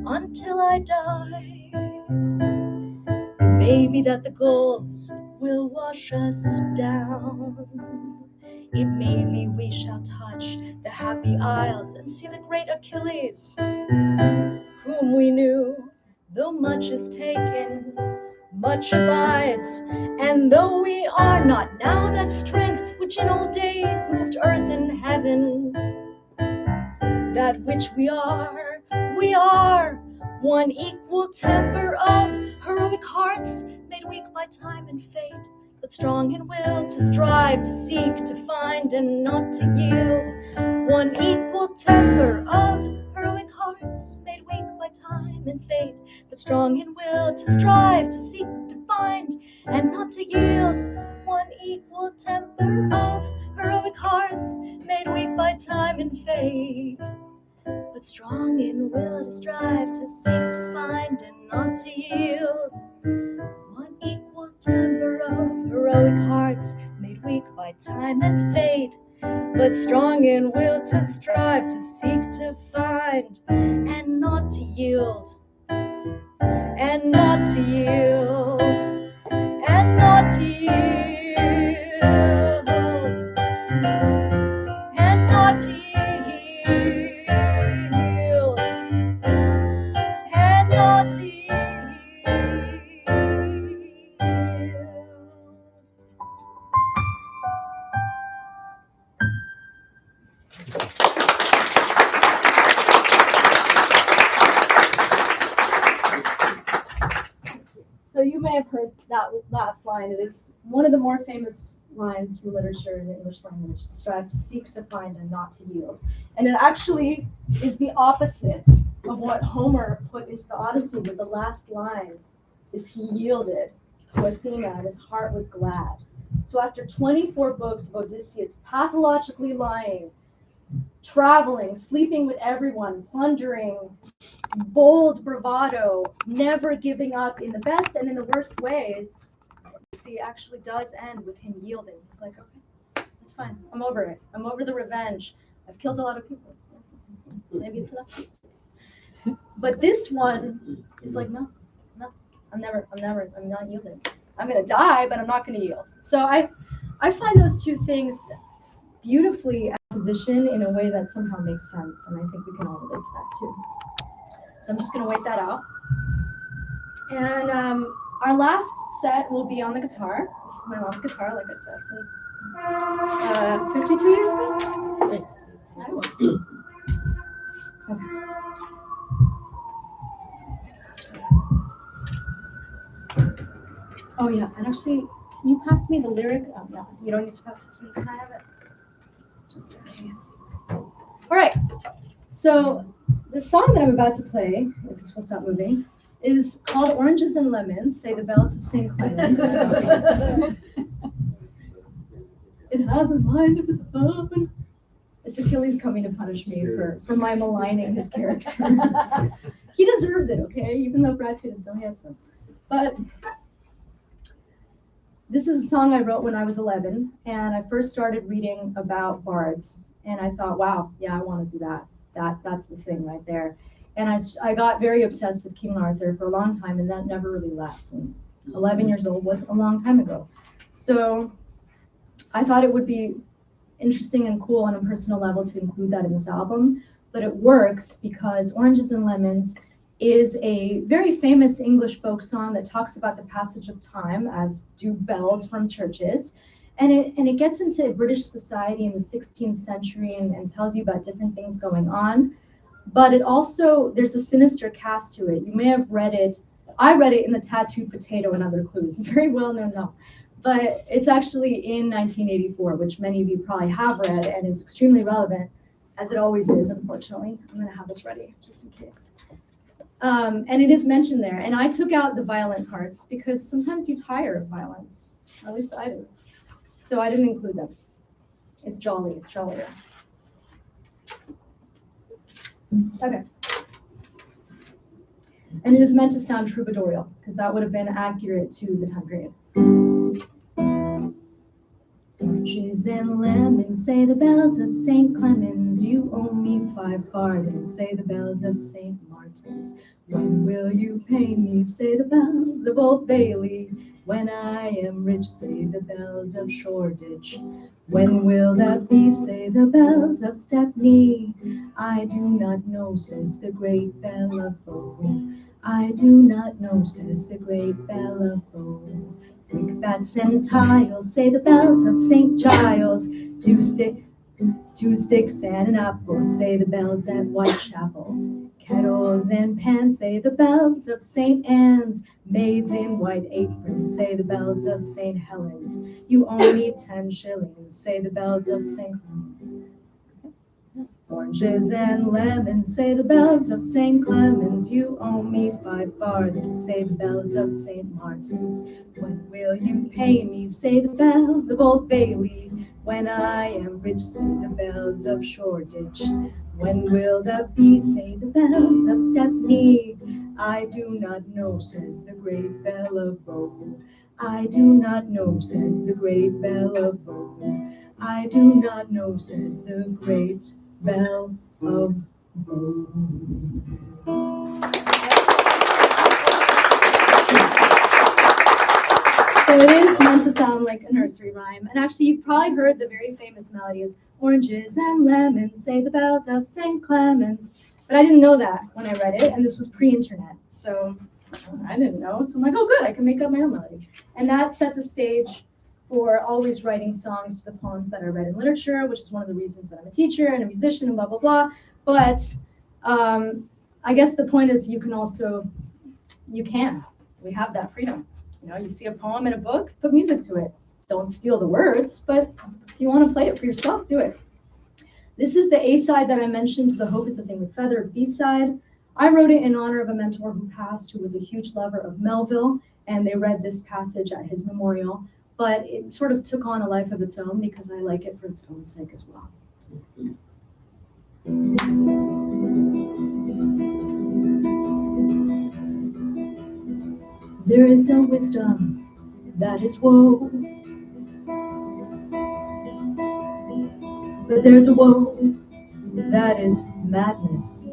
until I die. It may be that the gulls will wash us down. It may be we shall touch the happy isles and see the great Achilles, whom we knew. Though much is taken, much abides, and though we are not now that strength which in old days moved earth and heaven, that which we are one equal temper of heroic hearts, made weak by time and fate, but strong in will to strive, to seek, to find, and not to yield. One equal temper of heroic hearts, made weak by time and fate, but strong in will to strive, to seek, to find, and not to yield. One equal temper of heroic hearts, made weak by time and fate, but strong in will to strive, to seek, to find, and not to yield. One equal temper of heroic hearts, made weak by time and fate, but strong in will to strive, to seek, to find, and not to yield, and not to yield, and not to yield. that last line. It is one of the more famous lines from literature in the English language, to strive, to seek, to find, and not to yield. And it actually is the opposite of what Homer put into the Odyssey, with the last line is he yielded to Athena and his heart was glad. So after 24 books of Odysseus pathologically lying, traveling, sleeping with everyone, plundering, bold bravado, never giving up in the best and in the worst ways, Odyssey actually does end with him yielding. He's like, okay, it's fine. I'm over it. I'm over the revenge. I've killed a lot of people. Maybe it's enough. But this one is like, no, I'm not yielding. I'm gonna die, but I'm not gonna yield. So I find those two things beautifully positioned in a way that somehow makes sense, and I think we can all relate to that too. So I'm just gonna wait that out. And our last set will be on the guitar. This is my mom's guitar, like I said, 52 years ago. Okay. Oh yeah, and actually, can you pass me the lyric? Oh, no, you don't need to pass it to me because I have it, just in case. All right, so the song that I'm about to play, if this will stop moving, is called Oranges and Lemons, Say the Bells of St. Clements. It has a mind of its own. It's Achilles coming to punish me for my maligning his character. He deserves it, okay, even though Brad Pitt is so handsome. But this is a song I wrote when I was 11, and I first started reading about bards, and I thought, wow, yeah, I want to do that. That's the thing right there. And I got very obsessed with King Arthur for a long time, and that never really left. And 11 years old was a long time ago. So I thought it would be interesting and cool on a personal level to include that in this album, but it works because Oranges and Lemons is a very famous English folk song that talks about the passage of time, as do bells from churches. And it gets into British society in the 16th century and tells you about different things going on. But it also, there's a sinister cast to it. You may have read it. I read it in The Tattooed Potato and Other Clues. Very well known novel. But it's actually in 1984, which many of you probably have read and is extremely relevant, as it always is, unfortunately. I'm going to have this ready just in case. And it is mentioned there. And I took out the violent parts because sometimes you tire of violence. At least I do. So I didn't include them. It's jolly. It's jollier. Okay. And it is meant to sound troubadourial because that would have been accurate to the time period. Oranges and lemons, say the bells of St. Clements. You owe me 5 farthings, say the bells of St. Martin's. When will you pay me, say the bells of Old Bailey. When I am rich, say the bells of Shoreditch. When will that be, say the bells of Stepney. I do not know, says the great bell of Bow. I do not know, says the great bell of Bow. Brickbats and tiles, say the bells of St. Giles. Two sticks and an apple, say the bells at Whitechapel. Kettles and pans, say the bells of St. Anne's. Maids in white aprons, say the bells of St. Helens. You owe me 10 shillings, say the bells of St. Clements. Oranges and lemons, say the bells of St. Clements. You owe me 5 farthings, say the bells of St. Martin's. When will you pay me, say the bells of Old Bailey. When I am rich, say the bells of Shoreditch. When will that be, say the bells of Stepney. I do not know, says the great bell of Bow. I do not know, says the great bell of Bow. I do not know, says the great bell of Bow. So it is meant to sound like a nursery rhyme. And actually, you've probably heard the very famous melody is Oranges and lemons, say the bells of St. Clements. But I didn't know that when I read it, and this was pre-internet. So I didn't know. So I'm like, oh, good, I can make up my own melody. And that set the stage for always writing songs to the poems that I read in literature, which is one of the reasons that I'm a teacher and a musician and blah, blah, blah. But I guess the point is we have that freedom. You know, you see a poem in a book, put music to it. Don't steal the words, but if you want to play it for yourself, do it. This is the A side that I mentioned, The Hope is a Thing with Feather, B side. I wrote it in honor of a mentor who passed, who was a huge lover of Melville, and they read this passage at his memorial, but it sort of took on a life of its own because I like it for its own sake as well. There is a wisdom that is woe, but there's a woe that is madness.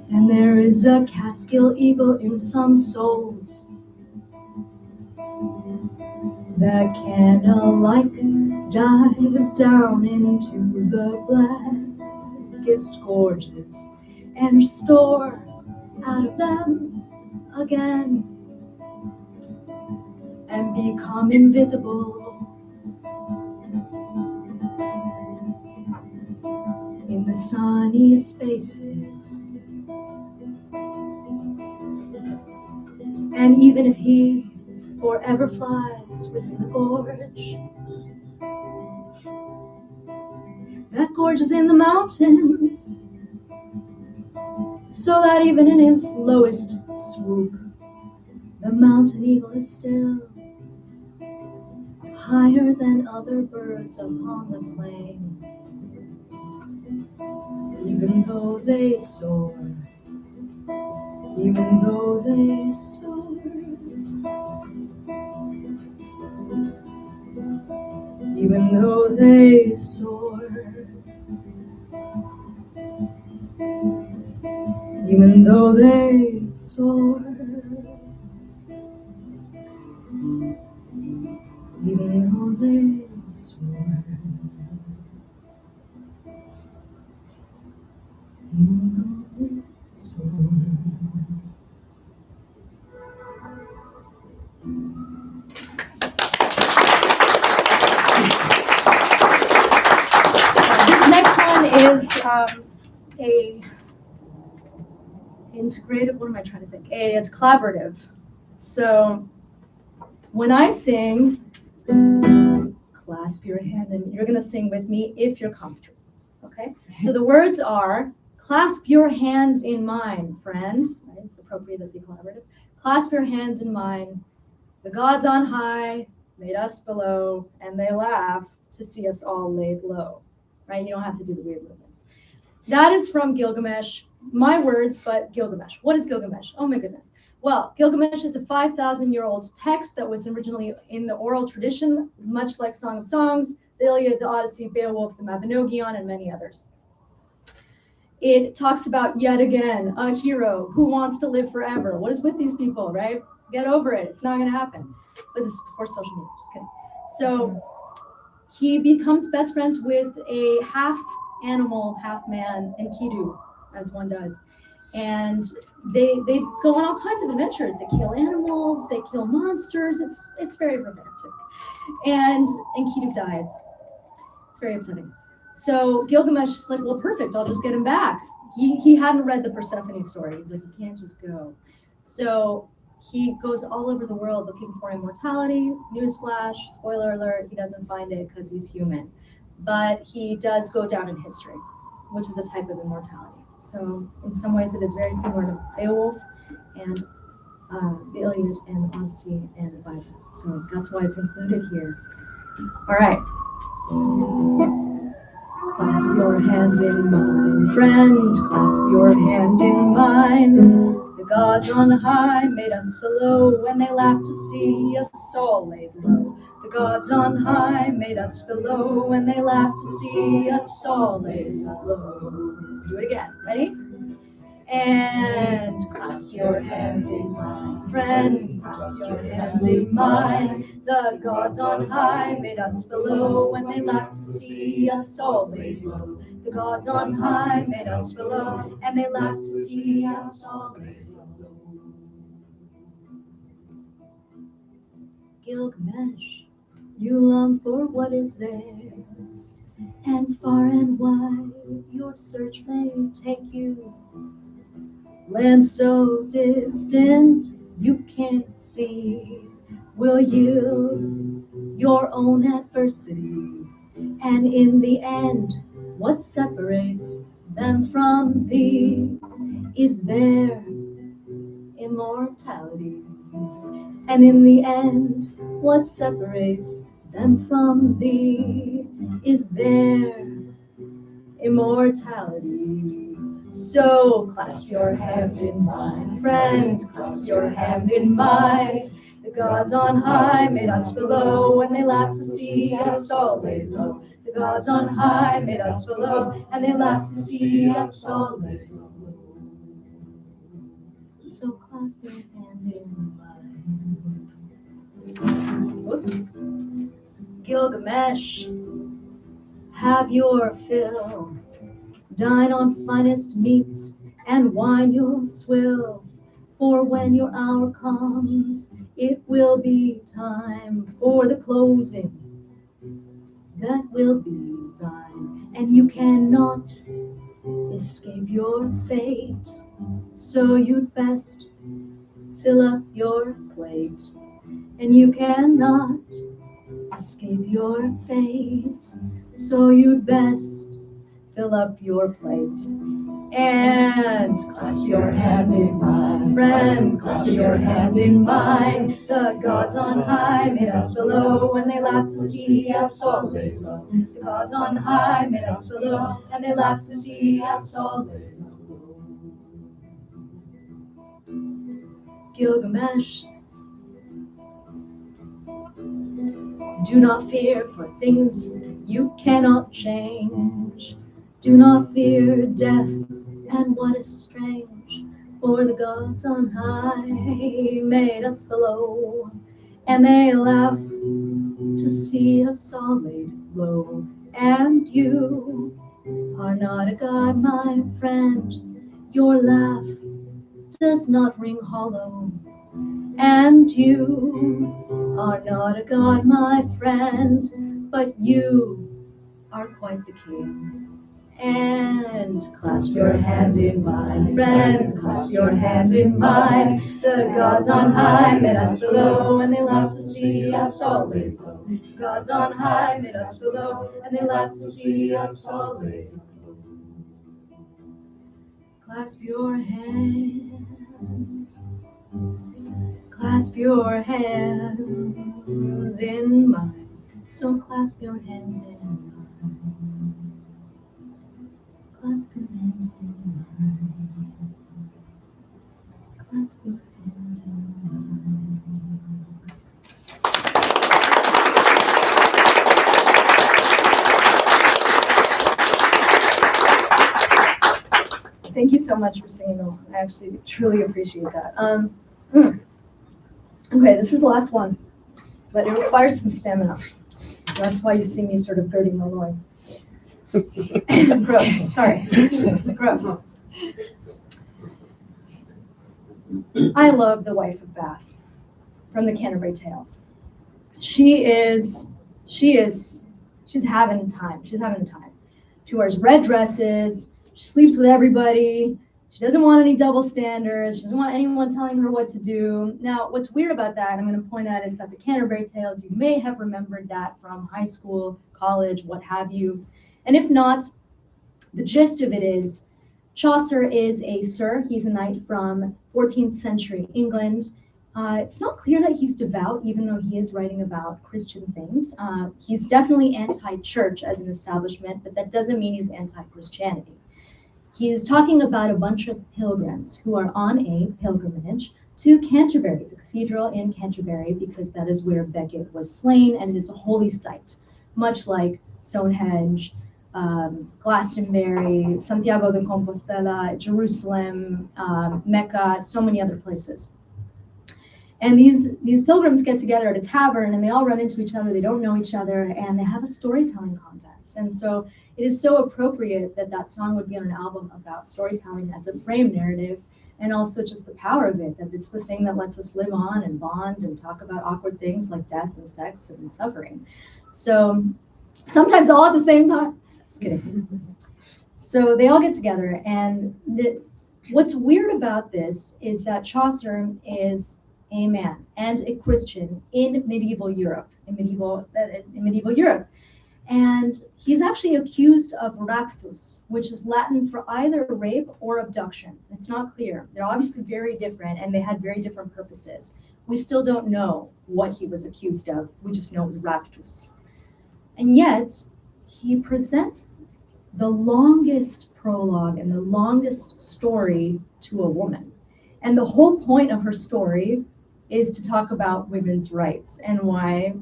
And there is a Catskill eagle in some souls that can alike dive down into the blackest gorges and restore out of them again and become invisible in the sunny spaces. And even if he forever flies within the gorge, that gorge is in the mountains, so that even in his lowest swoop, the mountain eagle is still higher than other birds upon the plain. Even though they soar, even though they soar, even though they soar, even though they soar, even though they soar, even though they soar. This next one is a integrated, what am I trying to think? It's collaborative. So when I sing, clasp your hand, and you're gonna sing with me if you're comfortable, okay? So the words are, clasp your hands in mine, friend, right? It's appropriate that be collaborative. Clasp your hands in mine, the gods on high made us below, and they laugh to see us all laid low, right? You don't have to do the weird movements. That is from Gilgamesh, my words, but Gilgamesh. What is Gilgamesh? Oh my goodness. Well, Gilgamesh is a 5,000-year-old text that was originally in the oral tradition, much like Song of Songs, the Iliad, the Odyssey, Beowulf, the Mabinogion, and many others. It talks about, yet again, a hero who wants to live forever. What is with these people, right? Get over it. It's not going to happen. But this is before social media. Just kidding. So he becomes best friends with a half animal, half man, Enkidu, as one does. And they go on all kinds of adventures. They kill animals, they kill monsters. It's very romantic. And Enkidu dies. It's very upsetting. So Gilgamesh is like, well, perfect, I'll just get him back. He hadn't read the Persephone story. He's like, you can't just go. So he goes all over the world looking for immortality. Newsflash, spoiler alert, he doesn't find it because he's human. But he does go down in history, which is a type of immortality. So in some ways it is very similar to Beowulf and the Iliad and the Odyssey and the Bible. So that's why it's included here. All right. Clasp your hands in mine, friend, clasp your hand in mine. The gods on high made us below when they laughed to see us all laid low. The gods on high made us below when they laughed to see us all laid low. Let's do it again. Ready? And clasp your hands in mine, friend, clasp your hands in mine. The gods on high made us below when they laughed to see us all laid low. The gods on high made us below, and they laughed to see us all laid low. Gilgamesh, you long for what is theirs, and far and wide your search may take you. land so distant you can't see, will yield your own adversity. And in the end, what separates them from thee is their immortality. And in the end, what separates them from thee is their immortality. So clasp your hand in mine, friend, clasp your hand in mine. The gods on high made us below, and they laughed to see us all laid low. The gods on high made us below, and they laughed to see us all laid low. So clasp your hand in mine. Whoops. Gilgamesh, have your fill. Dine on finest meats and wine you'll swill. For when your hour comes, it will be time for the closing that will be thine. And you cannot escape your fate, so you'd best fill up your plate. And you cannot escape your fate, so you'd best fill up your plate. And clasp your hand in mine, friend, clasp your hand in mine. The gods on high made us below, and they laughed to see us all lay low. The gods on high made us below, and they laughed to see us all lay low. Gilgamesh, do not fear for things you cannot change. Do not fear death, and what is strange, for the gods on high made us below, and they laugh to see us all laid low. And you are not a god, my friend, your laugh does not ring hollow. And you are not a god, my friend, but you are quite the king. And clasp your hand in mine, friend, clasp your hand in mine. The gods on high made us below, and they laughed to see us all laid low. The gods on high made us below, and they laughed to see us all laid low. Clasp your hands, clasp your hands in mine. So clasp your hands in mine. Clasp your hands in mine. Clasp your hands in mine. Thank you so much for singing them. I actually truly appreciate that. Okay, this is the last one, but it requires some stamina. So that's why you see me sort of girding my loins. Gross, sorry. Gross. I love the wife of Bath from the Canterbury Tales. She's having time. She's having time. She wears red dresses. She sleeps with everybody. She doesn't want any double standards. She doesn't want anyone telling her what to do. Now, what's weird about that, I'm going to point out, it's at the Canterbury Tales. You may have remembered that from high school, college, what have you. And if not, the gist of it is Chaucer is a sir. He's a knight from 14th century England. It's not clear that he's devout, even though he is writing about Christian things. He's definitely anti-church as an establishment, but that doesn't mean he's anti-Christianity. He's talking about a bunch of pilgrims who are on a pilgrimage to Canterbury, the cathedral in Canterbury, because that is where Becket was slain, and it is a holy site, much like Stonehenge, Glastonbury, Santiago de Compostela, Jerusalem, Mecca, so many other places. And these pilgrims get together at a tavern, and they all run into each other. They don't know each other, and they have a storytelling contest. And so it is so appropriate that that song would be on an album about storytelling as a frame narrative, and also just the power of it, that it's the thing that lets us live on and bond and talk about awkward things like death and sex and suffering. So sometimes all at the same time. Just kidding. So they all get together, and What's weird about this is that Chaucer is a man and a Christian in medieval Europe, in medieval Europe. And he's actually accused of raptus, which is Latin for either rape or abduction. It's not clear. They're obviously very different, and they had very different purposes. We still don't know what he was accused of. We just know it was raptus. And yet, he presents the longest prologue and the longest story to a woman. And the whole point of her story is to talk about women's rights and why,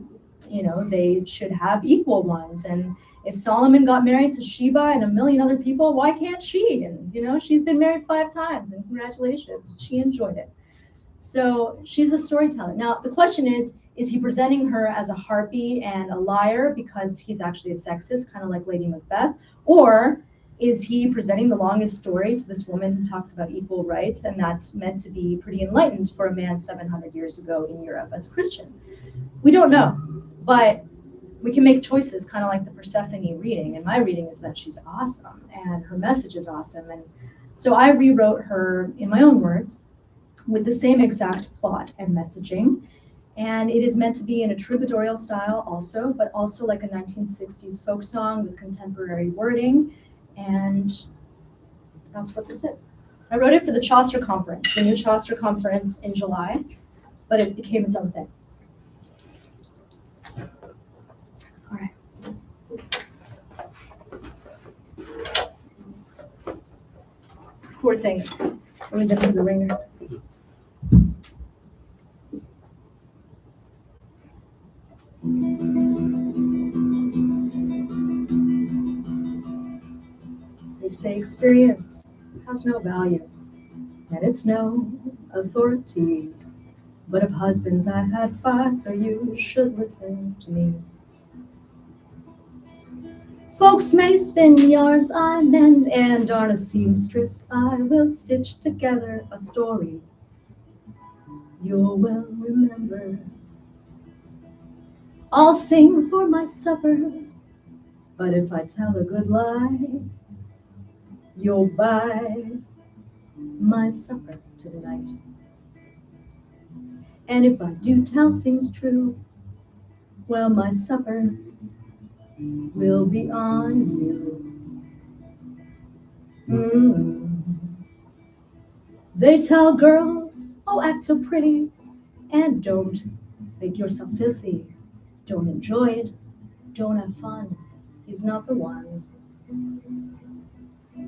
they should have equal ones. And if Solomon got married to Sheba and a million other people, why can't she? And, she's been married 5 times, and congratulations, she enjoyed it. So she's a storyteller. Now, the question is he presenting her as a harpy and a liar because he's actually a sexist, kind of like Lady Macbeth? Or is he presenting the longest story to this woman who talks about equal rights, and that's meant to be pretty enlightened for a man 700 years ago in Europe as a Christian? We don't know, but we can make choices, kind of like the Persephone reading. And my reading is that she's awesome, and her message is awesome. And so I rewrote her in my own words, with the same exact plot and messaging. And it is meant to be in a troubadourial style also, but also like a 1960s folk song with contemporary wording. And that's what this is. I wrote it for the Chaucer Conference, the new Chaucer Conference in July, but it became its own thing. All right. Poor things. Only been through the ringer. They say experience has no value, and it's no authority. But of husbands I've had 5, so you should listen to me. Folks may spin yarns, I mend, and darn a seamstress, I will stitch together a story you'll well remember. I'll sing for my supper, but if I tell a good lie, you'll buy my supper tonight. And if I do tell things true, well, my supper will be on you. They tell girls, oh, act so pretty, and don't make yourself filthy. Don't enjoy it, don't have fun, he's not the one.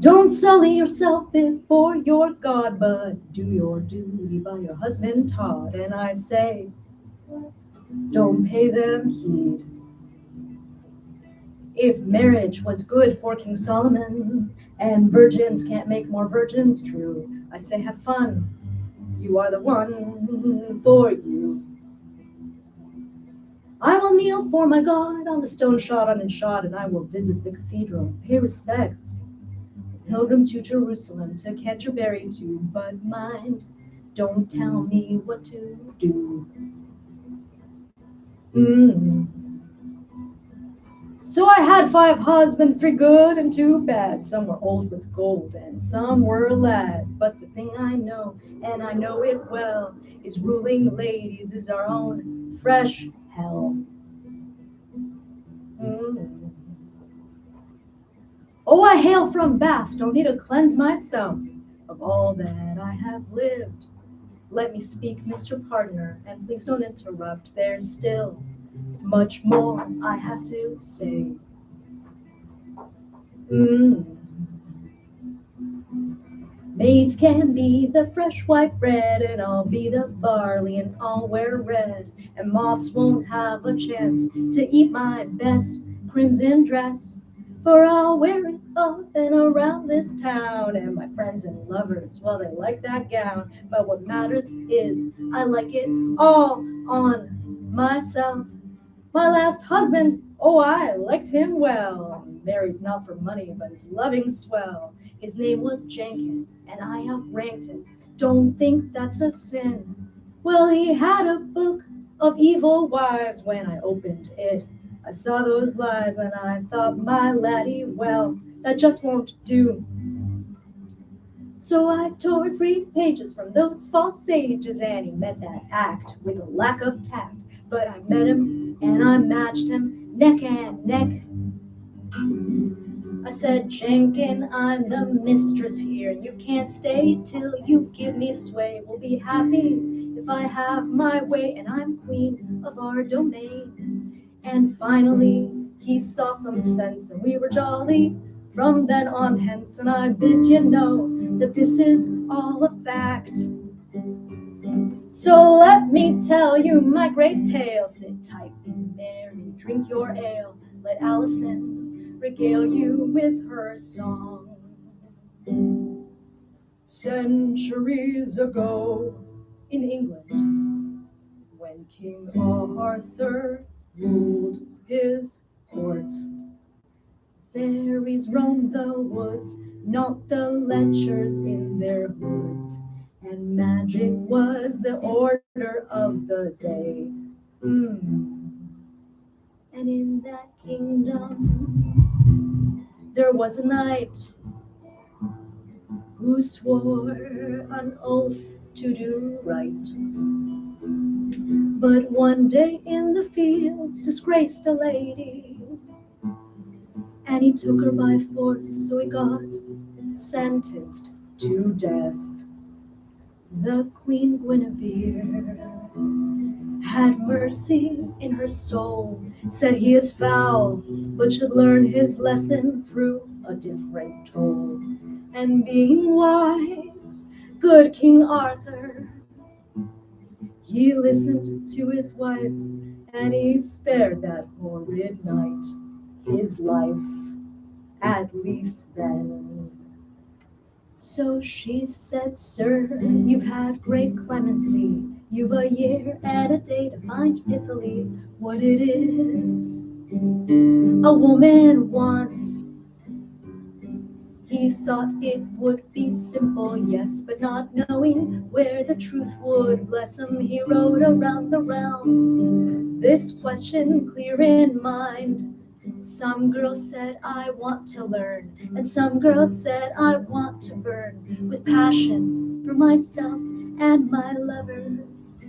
Don't sully yourself before your God, but do your duty by your husband taught. And I say, don't pay them heed. If marriage was good for King Solomon, and virgins can't make more virgins true, I say have fun, you are the one for you. I will kneel for my God on the stone shod unshod, and I will visit the cathedral, pay respects, pilgrim to Jerusalem to Canterbury too, but mind, don't tell me what to do. So I had 5 husbands, 3 good and 2 bad. Some were old with gold and some were lads. But the thing I know, and I know it well, is ruling ladies is our own fresh hell. Oh, I hail from Bath, don't need to cleanse myself of all that I have lived. Let me speak, Mr. Partner, and please don't interrupt. There's still much more I have to say. Maids can be the fresh white bread, and I'll be the barley, and I'll wear red, and moths won't have a chance to eat my best crimson dress, for I'll wear it up and around this town, and my friends and lovers, well, they like that gown, but what matters is I like it all on myself. My last husband, oh, I liked him well, married not for money, but his loving swell. His name was Jenkin, and I outranked him. Don't think that's a sin. Well, he had a book of evil wives. When I opened it, I saw those lies, and I thought, my laddie, well, that just won't do. So I tore 3 pages from those false sages, and he met that act with a lack of tact. But I met him, and I matched him neck and neck. I said, Jenkin, I'm the mistress here. You can't stay till you give me sway. We'll be happy if I have my way, and I'm queen of our domain. And finally, he saw some sense, and we were jolly from then on hence. And I bid you know that this is all a fact. So let me tell you my great tale. Sit tight, be merry, drink your ale. Let Allison regale you with her song. Centuries ago in England, when King Arthur ruled his court, fairies roamed the woods, not the lechers in their hoods, and magic was the order of the day. And in that kingdom there was a knight who swore an oath to do right. But one day in the fields disgraced a lady, and he took her by force, so he got sentenced to death. The Queen Guinevere had mercy in her soul, said he is foul, but should learn his lesson through a different toll. And being wise, good King Arthur, he listened to his wife, and he spared that horrid knight his life, at least then. So she said, Sir, you've had great clemency. You've a year and a day to find pithily what it is a woman wants. He thought it would be simple, yes, but not knowing where the truth would bless him, he rode around the realm, this question clear in mind. Some girls said, I want to learn, and some girls said, I want to burn with passion for myself and my lovers.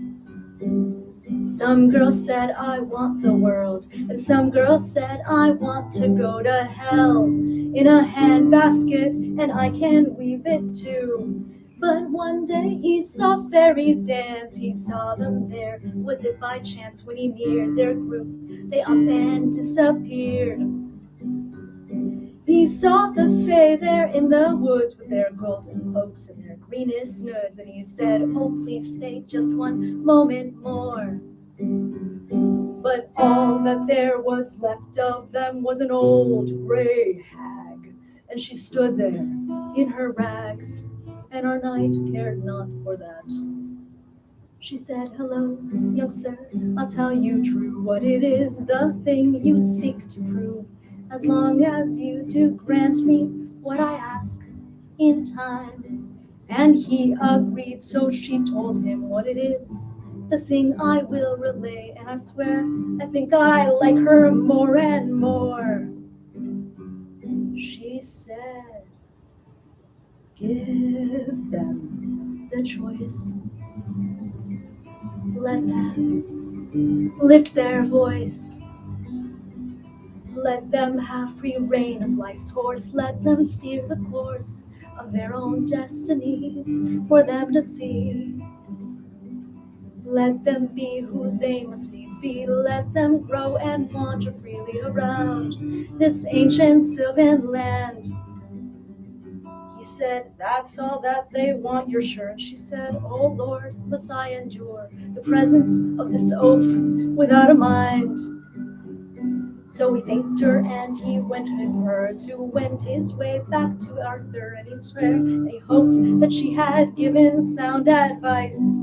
Some girls said, I want the world, and some girls said, I want to go to hell in a handbasket, and I can weave it too. But one day he saw fairies dance, he saw them there. Was it by chance when he neared their group, they up and disappeared? He saw the fae there in the woods with their golden cloaks and their greenest snoods, and he said, oh, please stay just one moment more. But all that there was left of them was an old gray hag, and she stood there in her rags, and our knight cared not for that. She said, hello, young sir, I'll tell you true what it is, the thing you seek to prove, as long as you do grant me what I ask in time. And he agreed, so she told him what it is, the thing I will relay, and I swear I think I like her more and more. She said, give them the choice, let them lift their voice, let them have free rein of life's horse, let them steer the course of their own destinies for them to see. Let them be who they must needs be, let them grow and wander freely around this ancient sylvan land. He said, that's all that they want, you're sure? And she said, oh Lord, must I endure the presence of this oaf without a mind? So he thanked her, and he went with her to wend his way back to Arthur, and he swore and he hoped that she had given sound advice.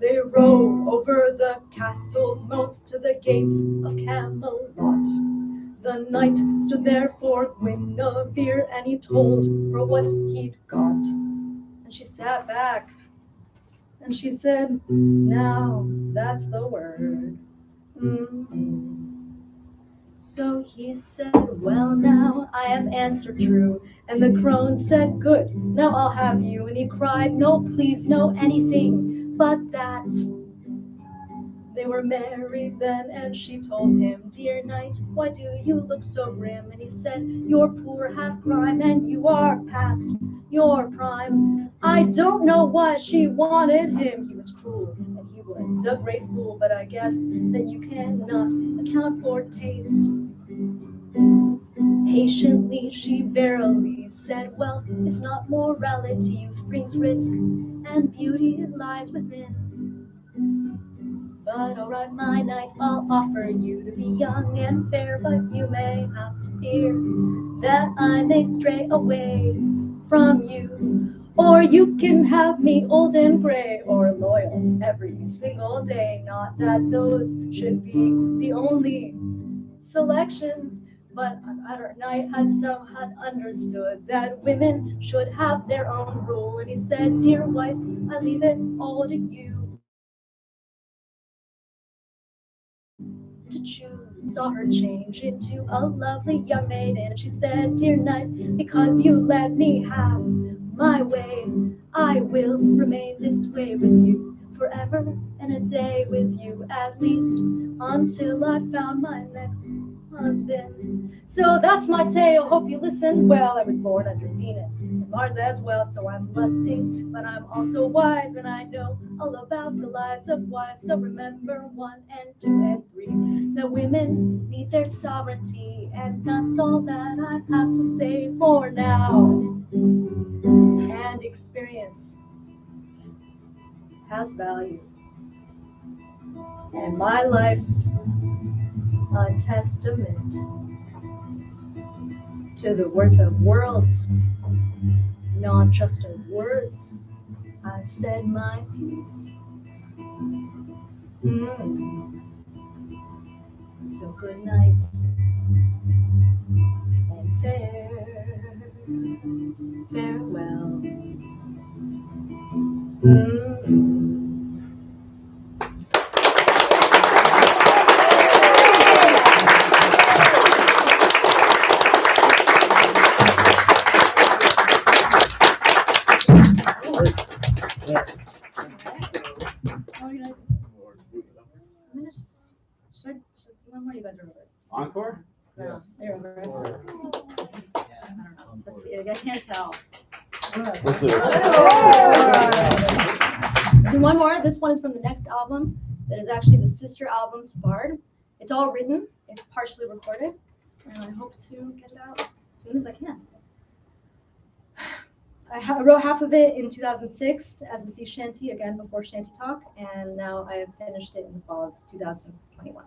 They rode over the castle's moats to the gate of Camelot. The knight stood there for Guinevere, and he told her what he'd got. And she sat back, and she said, now that's the word. So he said, well, now I have answered true. And the crone said, good, now I'll have you. And he cried, no, please, no, anything but that. They were married then, and she told him, dear knight, why do you look so grim? And he said, you're poor, half crime, and you are past your prime. I don't know why she wanted him. He was cruel, and he was a great fool, but I guess that you cannot account for taste. Patiently she verily said, wealth is not morality, youth brings risk, and beauty lies within. But alright, my knight, I'll offer you to be young and fair, but you may have to fear that I may stray away from you. Or you can have me old and gray, or loyal every single day. Not that those should be the only selections, but our knight had understood that women should have their own rule. And he said, dear wife, I leave it all to you to choose. Saw her change into a lovely young maiden, and she said, dear knight, because you let me have my way, I will remain this way with you forever and a day with you, at least until I found my next husband. So that's my tale, hope you listen well. I was born under Venus and Mars as well, so I'm lusting, but I'm also wise, and I know all about the lives of wives. So remember 1 and 2 and 3, that women need their sovereignty, and that's all that I have to say for now. And experience has value, and my life's a testament to the worth of worlds, not just of words. I said my piece. So good night and farewell. One more, you guys remember it. Encore? No, you remember it. I don't know. I can't tell. Let's do it. Do one more. This one is from the next album that is actually the sister album to Bard. It's all written, it's partially recorded, and I hope to get it out as soon as I can. I wrote half of it in 2006 as a sea shanty, again before Shanty Talk, and now I have finished it in the fall of 2021.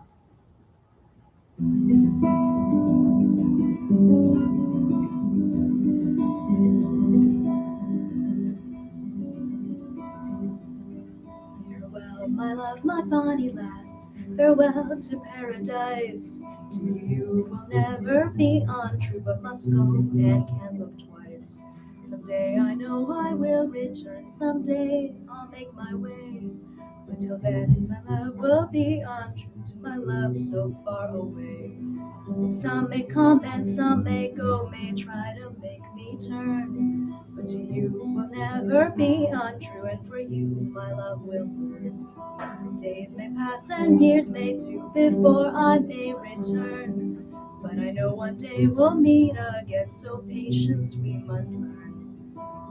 Farewell, my love, my bonny lass, farewell to paradise. To you will never be untrue, but must go and can't look twice. Someday I know I will return, someday I'll make my way. But till then my love will be untrue to my love so far away. Some may come and some may go, may try to make me turn, but to you will never be untrue, and for you my love will burn. Days may pass and years may too before I may return, but I know one day we'll meet again, so patience we must learn.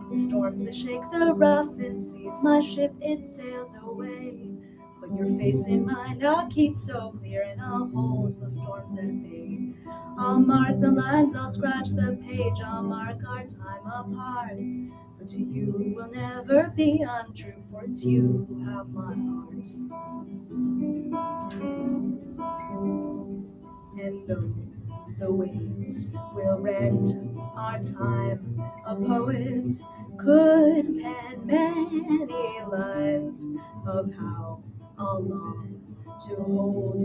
The storms that shake the roughened seas, my ship it sails away. Put your face in mine, I'll keep so clear, and I'll hold the storms at bay. I'll mark the lines, I'll scratch the page, I'll mark our time apart. But to you will never be untrue, for it's you who have my heart. And though the waves will rend our time, a poet could pen many lines of how I'll long to hold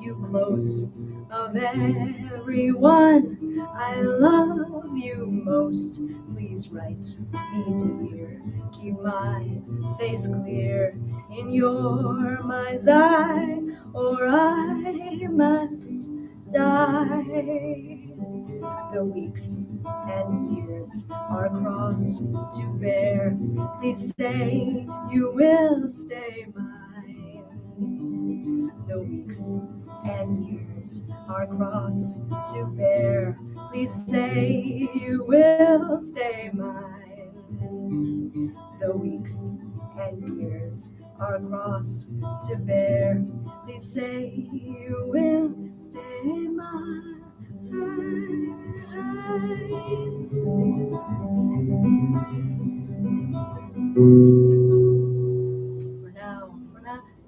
you close. Of everyone I love you most, please write me dear, keep my face clear in your mind's eye, or I must die. The weeks and years are a cross to bear. Please say you will stay mine. The weeks and years are a cross to bear. Please say you will stay mine. The weeks and years are a cross to bear. Please say you will stay mine.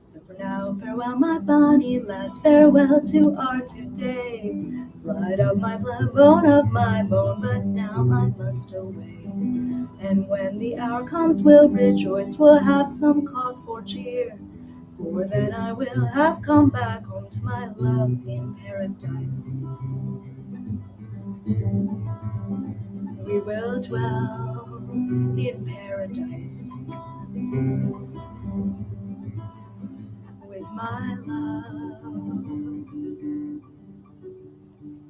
So for now, farewell my bonny lass, farewell to our today. Blood of my blood, bone of my bone, but now I must away. And when the hour comes, we'll rejoice, we'll have some cause for cheer. For then I will have come back home to my love in paradise. We will dwell in paradise with my love.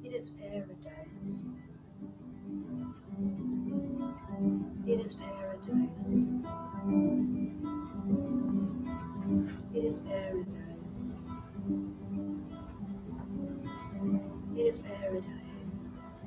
It is paradise. It is paradise. It is paradise. It is paradise.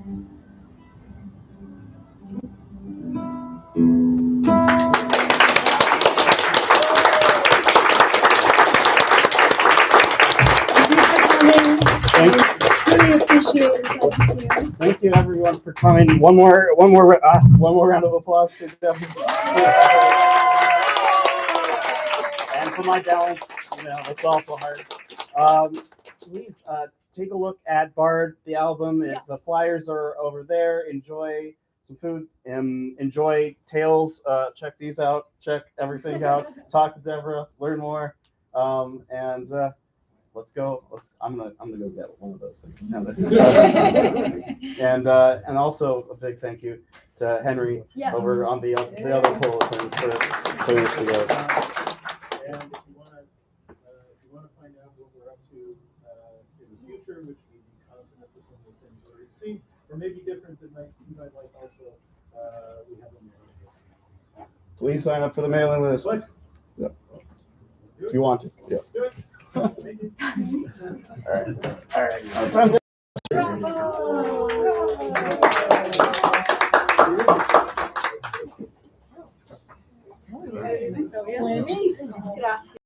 Thank you. Really appreciate your presence here. Thank you, everyone, for coming. One more round of applause for Deborah. And for my balance, it's also hard. Please take a look at Bard, the album. Yes. The flyers are over there. Enjoy some food and enjoy Tales. Check these out. Check everything out. Talk to Deborah. Learn more. And let's go. I'm gonna go get one of those things. And also a big thank you to Henry over on the other pole of things for putting this together. And if you want to find out what we're up to in the future, which may be consonant to some of the things we've already seen, or maybe different that you might like also, we have a mailing list. Please sign up for the mailing list. What? Yeah. If you want to. Yeah. Do it. Thank you. All right. Now time to Gracias.